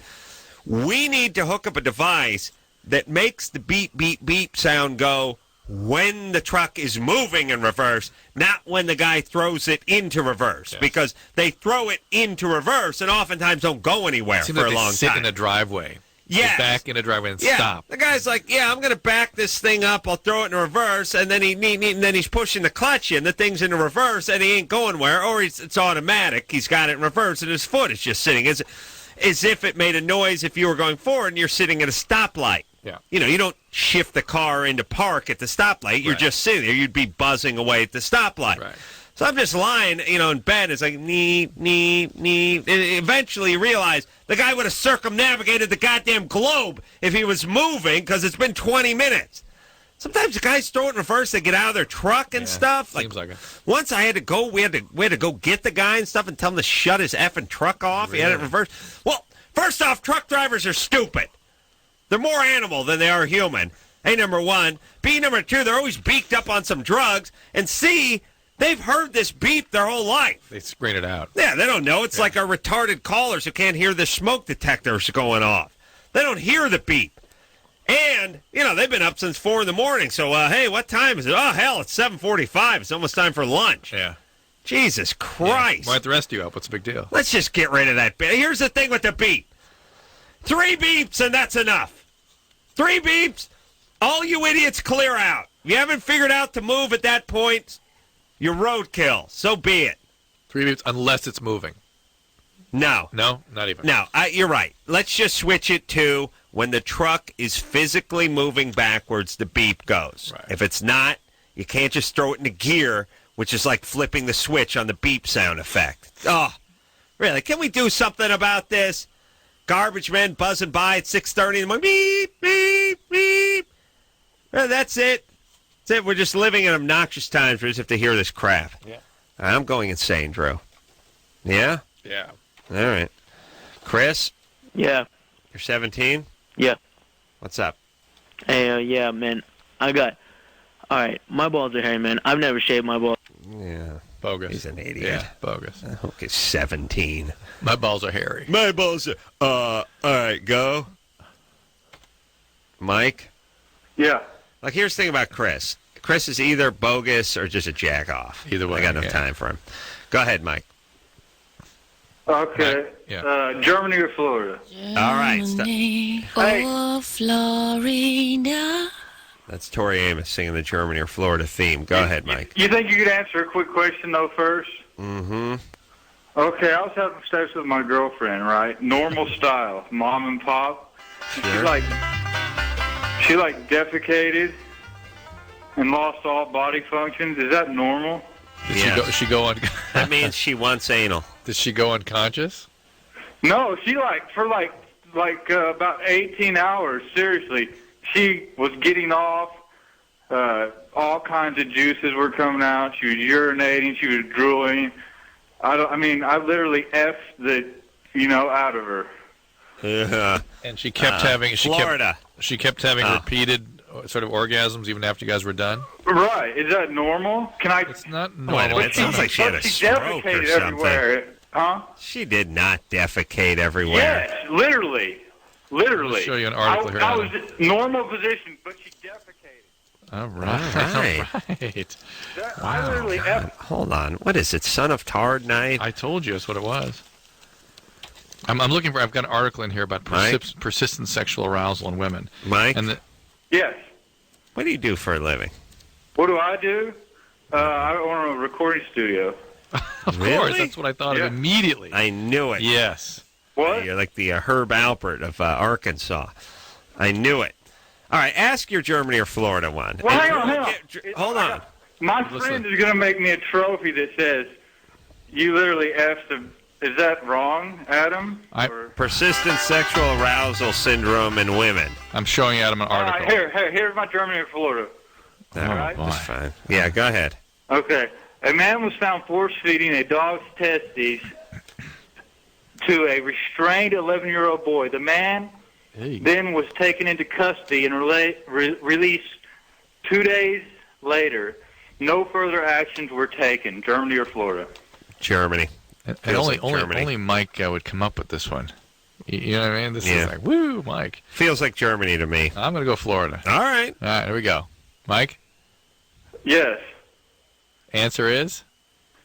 Speaker 3: We need to hook up a device that makes the beep, beep, beep sound go when the truck is moving in reverse, not when the guy throws it into reverse. Yes. Because they throw it into reverse and oftentimes don't go anywhere for a long time.
Speaker 4: Sit in the driveway.
Speaker 3: Yeah,
Speaker 4: back in the driveway and stop.
Speaker 3: The guy's like, I'm going to back this thing up. I'll throw it in reverse, and then then he's pushing the clutch in. The thing's in reverse, and he ain't going where, or it's automatic. He's got it in reverse, and his foot is just sitting as if it made a noise if you were going forward and you're sitting at a stoplight.
Speaker 4: Yeah.
Speaker 3: You don't shift the car into park at the stoplight. You're just sitting there. You'd be buzzing away at the stoplight.
Speaker 4: Right.
Speaker 3: So I'm just lying, in bed. It's like, nee. And eventually you realize the guy would have circumnavigated the goddamn globe if he was moving because it's been 20 minutes. Sometimes the guys throw it in reverse. They get out of their truck and stuff.
Speaker 4: Seems like it.
Speaker 3: Once I had to go, we had to go get the guy and stuff and tell him to shut his effing truck off. Really? He had it in reverse. Well, first off, truck drivers are stupid. They're more animal than they are human. A, number one. B, number two, they're always beaked up on some drugs. And C, they've heard this beep their whole life.
Speaker 4: They screen it out.
Speaker 3: Yeah, they don't know. It's like our retarded callers who can't hear the smoke detectors going off. They don't hear the beep. And, they've been up since 4 in the morning. So, hey, what time is it? Oh, hell, it's 7:45. It's almost time for lunch.
Speaker 4: Yeah.
Speaker 3: Jesus Christ.
Speaker 4: Why have to rest you up? What's the big deal?
Speaker 3: Let's just get rid of that beep. Here's the thing with the beep. 3 beeps and that's enough. 3 beeps, all you idiots clear out. If you haven't figured out to move at that point, you're roadkill. So be it.
Speaker 4: 3 beeps unless it's moving.
Speaker 3: No.
Speaker 4: No? Not even.
Speaker 3: No, you're right. Let's just switch it to when the truck is physically moving backwards, the beep goes.
Speaker 4: Right.
Speaker 3: If it's not, you can't just throw it into gear, which is like flipping the switch on the beep sound effect. Oh, really? Can we do something about this? Garbage men buzzing by at 6:30 in the morning. Beep, beep, beep. Well, that's it. That's it. We're just living in obnoxious times. We just have to hear this crap.
Speaker 4: Yeah.
Speaker 3: I'm going insane, Drew. Yeah?
Speaker 4: Yeah.
Speaker 3: All right. Chris?
Speaker 18: Yeah.
Speaker 3: You're 17?
Speaker 18: Yeah.
Speaker 3: What's up?
Speaker 18: Hey, yeah, man. All right, my balls are hairy, man. I've never shaved my balls.
Speaker 3: Yeah.
Speaker 4: Bogus.
Speaker 3: He's an idiot.
Speaker 4: Yeah, bogus.
Speaker 3: Okay, 17.
Speaker 4: My balls are hairy.
Speaker 3: My balls are... all right, go. Mike?
Speaker 7: Yeah.
Speaker 3: Like, here's the thing about Chris. Chris is either bogus or just a jack-off.
Speaker 4: Either way.
Speaker 3: I got enough time for him. Go ahead, Mike.
Speaker 7: Okay.
Speaker 4: Yeah.
Speaker 7: Germany or Florida?
Speaker 3: All right.
Speaker 15: Or Florida.
Speaker 3: That's Tori Amos singing the Germany or Florida theme. Go ahead, Mike.
Speaker 7: You think you could answer a quick question, though, first?
Speaker 3: Mm-hmm.
Speaker 7: Okay, I was having sex with my girlfriend, right? Normal style, mom and pop.
Speaker 3: Sure.
Speaker 7: She defecated and lost all body functions. Is that normal?
Speaker 4: Did she go on?
Speaker 3: That means she wants anal.
Speaker 4: Did she go unconscious?
Speaker 7: No, she for about 18 hours. Seriously, she was getting off. All kinds of juices were coming out. She was urinating. She was drooling. I literally effed the, out of her.
Speaker 3: Yeah.
Speaker 4: And she kept having
Speaker 3: Florida.
Speaker 4: She kept having repeated sort of orgasms even after you guys were done.
Speaker 7: Right? Is that normal? Can I?
Speaker 4: It's not
Speaker 3: normal. It sounds like she had a stroke or something.
Speaker 7: Everywhere. Huh?
Speaker 3: She did not defecate everywhere.
Speaker 7: Yes, literally.
Speaker 4: I'll show you an article here.
Speaker 7: I was in normal position, but she defecated.
Speaker 4: All right. All right.
Speaker 7: I literally effed.
Speaker 3: Hold on. What is it? Son of Tard Night?
Speaker 4: I told you that's what it was. I'm looking for. I've got an article in here about persistent sexual arousal in women.
Speaker 3: Mike?
Speaker 7: Yes.
Speaker 3: What do you do for a living?
Speaker 7: What do I do? I own a recording studio.
Speaker 4: Of course, that's what I thought of immediately.
Speaker 3: I knew it.
Speaker 4: Yes.
Speaker 7: What?
Speaker 3: You're like the Herb Alpert of Arkansas. I knew it. All right, ask your Germany or Florida one.
Speaker 19: Well, hang on.
Speaker 3: Hold on.
Speaker 19: My friend is going to make me a trophy that says, you literally asked him, is that wrong, Adam?
Speaker 3: Persistent sexual arousal syndrome in women.
Speaker 4: I'm showing Adam an article.
Speaker 19: All right, here's my Germany or Florida.
Speaker 3: All right, that's fine. Yeah, go ahead.
Speaker 19: Okay. A man was found force-feeding a dog's testes to a restrained 11-year-old boy. The man then was taken into custody and released 2 days later. No further actions were taken. Germany or Florida?
Speaker 3: Germany.
Speaker 4: And only Mike would come up with this one. You know what I mean? This is like, woo, Mike.
Speaker 3: Feels like Germany to me.
Speaker 4: I'm going to go Florida.
Speaker 3: All right.
Speaker 4: All right, here we go. Mike?
Speaker 19: Yes.
Speaker 4: Answer is?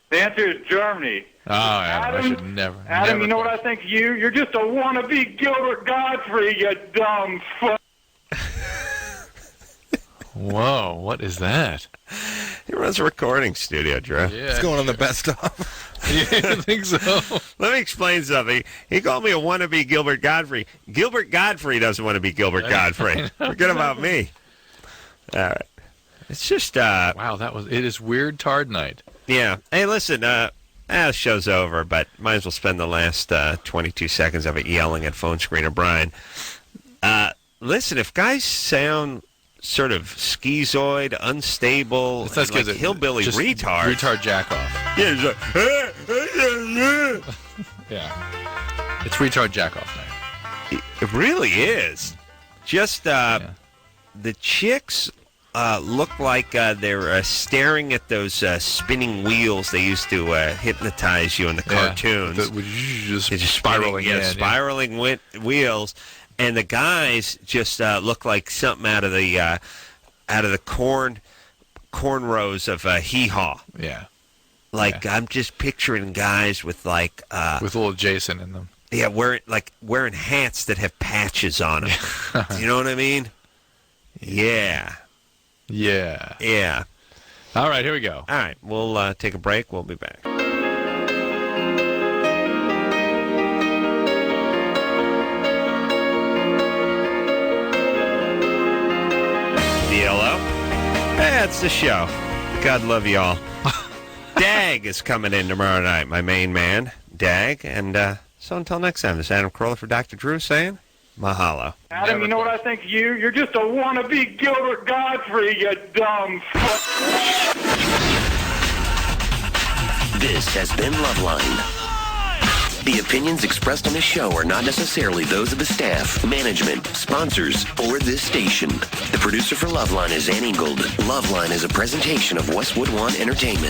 Speaker 19: The answer is Germany.
Speaker 4: Oh, Adam, I should never.
Speaker 19: Adam,
Speaker 4: never
Speaker 19: you know what I think of you? You're just a wannabe Gilbert Godfrey, you dumb fuck.
Speaker 4: Whoa, what is that?
Speaker 3: He runs a recording studio, Drew.
Speaker 4: Yeah,
Speaker 10: It's going on the best of.
Speaker 4: You think so?
Speaker 3: Let me explain something. He called me a wannabe Gilbert Godfrey. Gilbert Godfrey doesn't want to be Gilbert Godfrey. Forget about me. All right. It's just...
Speaker 4: wow, it is Weird Tard Night.
Speaker 3: Yeah. Hey, listen, the show's over, but might as well spend the last 22 seconds of it yelling at phone screener Brian. Listen, if guys sound sort of schizoid, unstable, like hillbilly retard.
Speaker 4: Retard jack-off.
Speaker 3: Yeah, he's like,
Speaker 4: yeah. It's retard jack-off night.
Speaker 3: It really is. Just the chicks look like they're staring at those spinning wheels they used to hypnotize you in the cartoons.
Speaker 4: Just spiraling in.
Speaker 3: Spiraling wheels. And the guys just look like something out of the cornrows of Hee Haw.
Speaker 4: Yeah.
Speaker 3: I'm just picturing guys with with
Speaker 4: little Jason in them.
Speaker 3: Yeah, wearing hats that have patches on them. You know what I mean? Yeah.
Speaker 4: Yeah.
Speaker 3: Yeah.
Speaker 4: All right, here we go.
Speaker 3: All right, we'll take a break. We'll be back. Hello? Hey, that's the show. God love you all. Dag is coming in tomorrow night, my main man, Dag. And so until next time, this is Adam Carolla for Dr. Drew saying mahalo.
Speaker 19: Adam, you know what I think of you? You're just a wannabe Gilbert Godfrey, you dumb fuck.
Speaker 1: This has been Loveline. The opinions expressed on this show are not necessarily those of the staff, management, sponsors, or this station. The producer for Loveline is Ann Ingold. Loveline is a presentation of Westwood One Entertainment.